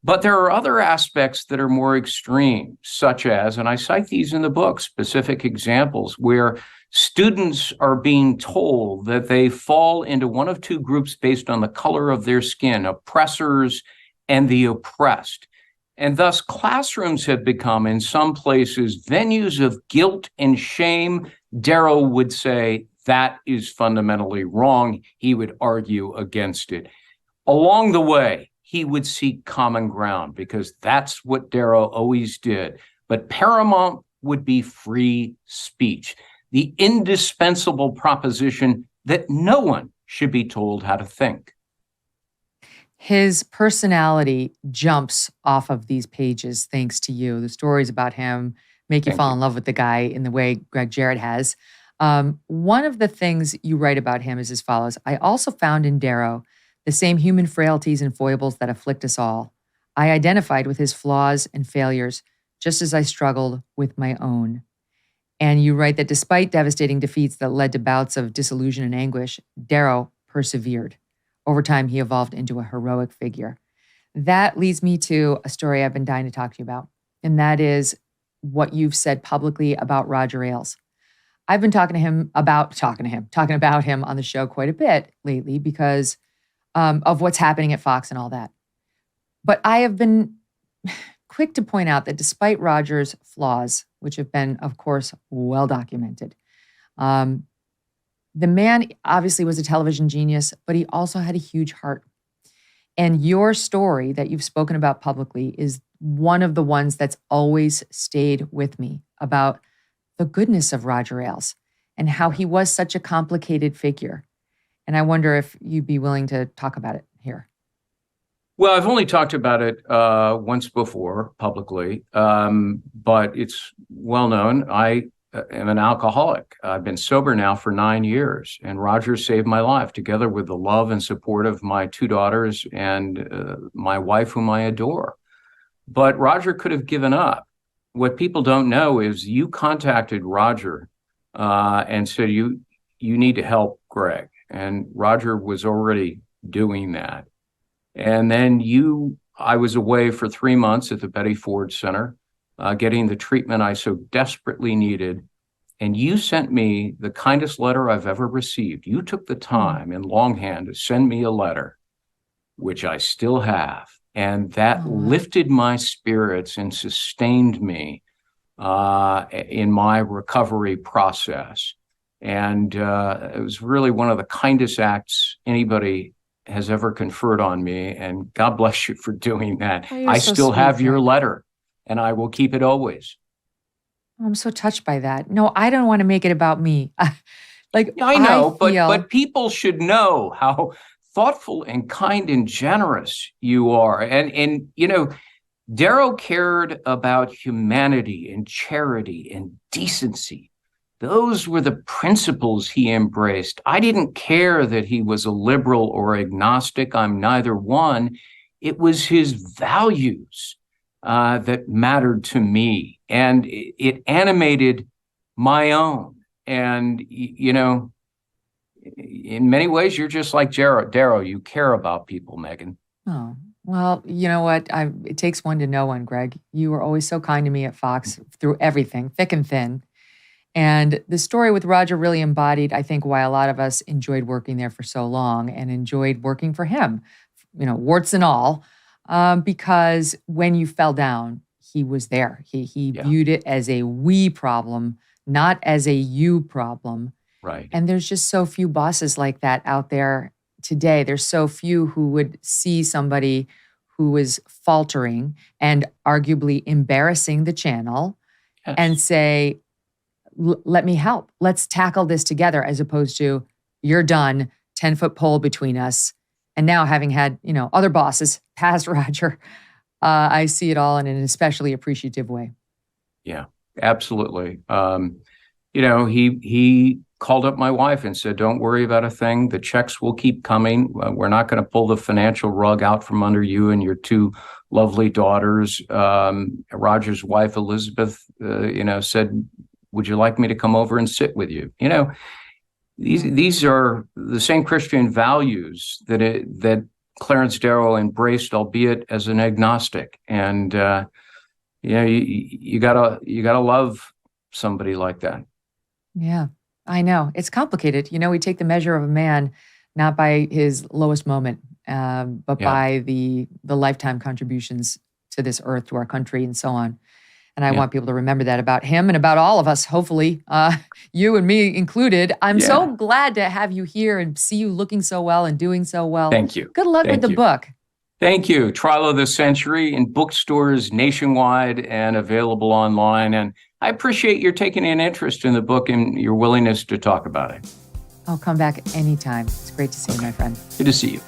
But there are other aspects that are more extreme, such as, and I cite these in the book, specific examples where students are being told that they fall into one of two groups based on the color of their skin, oppressors and the oppressed. And thus classrooms have become, in some places, venues of guilt and shame. Darrow would say that is fundamentally wrong. He would argue against it. Along the way, he would seek common ground because that's what Darrow always did. But paramount would be free speech, the indispensable proposition that no one should be told how to think. His personality jumps off of these pages thanks to you. The stories about him make you fall in love with the guy in the way Greg Jarrett has. One of the things you write about him is as follows. I also found in Darrow the same human frailties and foibles that afflict us all. I identified with his flaws and failures, just as I struggled with my own. And you write that despite devastating defeats that led to bouts of disillusion and anguish, Darrow persevered. Over time, he evolved into a heroic figure. That leads me to a story I've been dying to talk to you about, and that is what you've said publicly about Roger Ailes. I've been talking about him on the show quite a bit lately because of what's happening at Fox and all that. But I have been quick to point out that despite Roger's flaws, which have been, of course, well documented, the man obviously was a television genius, but he also had a huge heart. And your story that you've spoken about publicly is one of the ones that's always stayed with me about the goodness of Roger Ailes and how he was such a complicated figure. And I wonder if you'd be willing to talk about it here. Well, I've only talked about it once before publicly, but it's well known. I am an alcoholic. I've been sober now for 9 years, and Roger saved my life, together with the love and support of my 2 daughters and my wife, whom I adore. But Roger could have given up. What people don't know is you contacted Roger and said, you need to help Greg. And Roger was already doing that. And then I was away for 3 months at the Betty Ford Center, getting the treatment I so desperately needed. And you sent me the kindest letter I've ever received. You took the time in longhand to send me a letter, which I still have. And that lifted my spirits and sustained me in my recovery process. And it was really one of the kindest acts anybody has ever conferred on me. And God bless you for doing that. Oh, you're I so still sweet, have your Greg. letter, and I will keep it always. I'm so touched by that. No, I don't want to make it about me. Like, I know, feel, but people should know how thoughtful and kind and generous you are. And you know, Darrow cared about humanity and charity and decency. Those were the principles he embraced. I didn't care that he was a liberal or agnostic. I'm neither one. It was his values that mattered to me, and it animated my own. And, you know, in many ways, you're just like Darrow. You care about people, Megyn. Oh, well, you know what? It takes one to know one, Greg. You were always so kind to me at Fox through everything, thick and thin. And the story with Roger really embodied, I think, why a lot of us enjoyed working there for so long and enjoyed working for him, you know, warts and all, because when you fell down, he was there. He viewed it as a we problem, not as a you problem. Right. And there's just so few bosses like that out there today. There's so few who would see somebody who was faltering and arguably embarrassing the channel and say, let me help. Let's tackle this together, as opposed to, you're done, 10-foot pole between us. And now, having had, you know, other bosses past Roger, I see it all in an especially appreciative way. Yeah, absolutely. You know, he called up my wife and said, don't worry about a thing. The checks will keep coming. We're not going to pull the financial rug out from under you and your 2 lovely daughters. Roger's wife, Elizabeth, you know, said, would you like me to come over and sit with you? You know, these are the same Christian values that Clarence Darrow embraced, albeit as an agnostic. And you know, you gotta love somebody like that. Yeah, I know. It's complicated. You know, we take the measure of a man not by his lowest moment, but by the lifetime contributions to this earth, to our country, and so on. And I want people to remember that about him and about all of us, hopefully, you and me included. I'm so glad to have you here and see you looking so well and doing so well. Thank you. Good luck with the book. Thank you. Trial of the Century in bookstores nationwide and available online. And I appreciate your taking an interest in the book and your willingness to talk about it. I'll come back anytime. It's great to see you, my friend. Good to see you.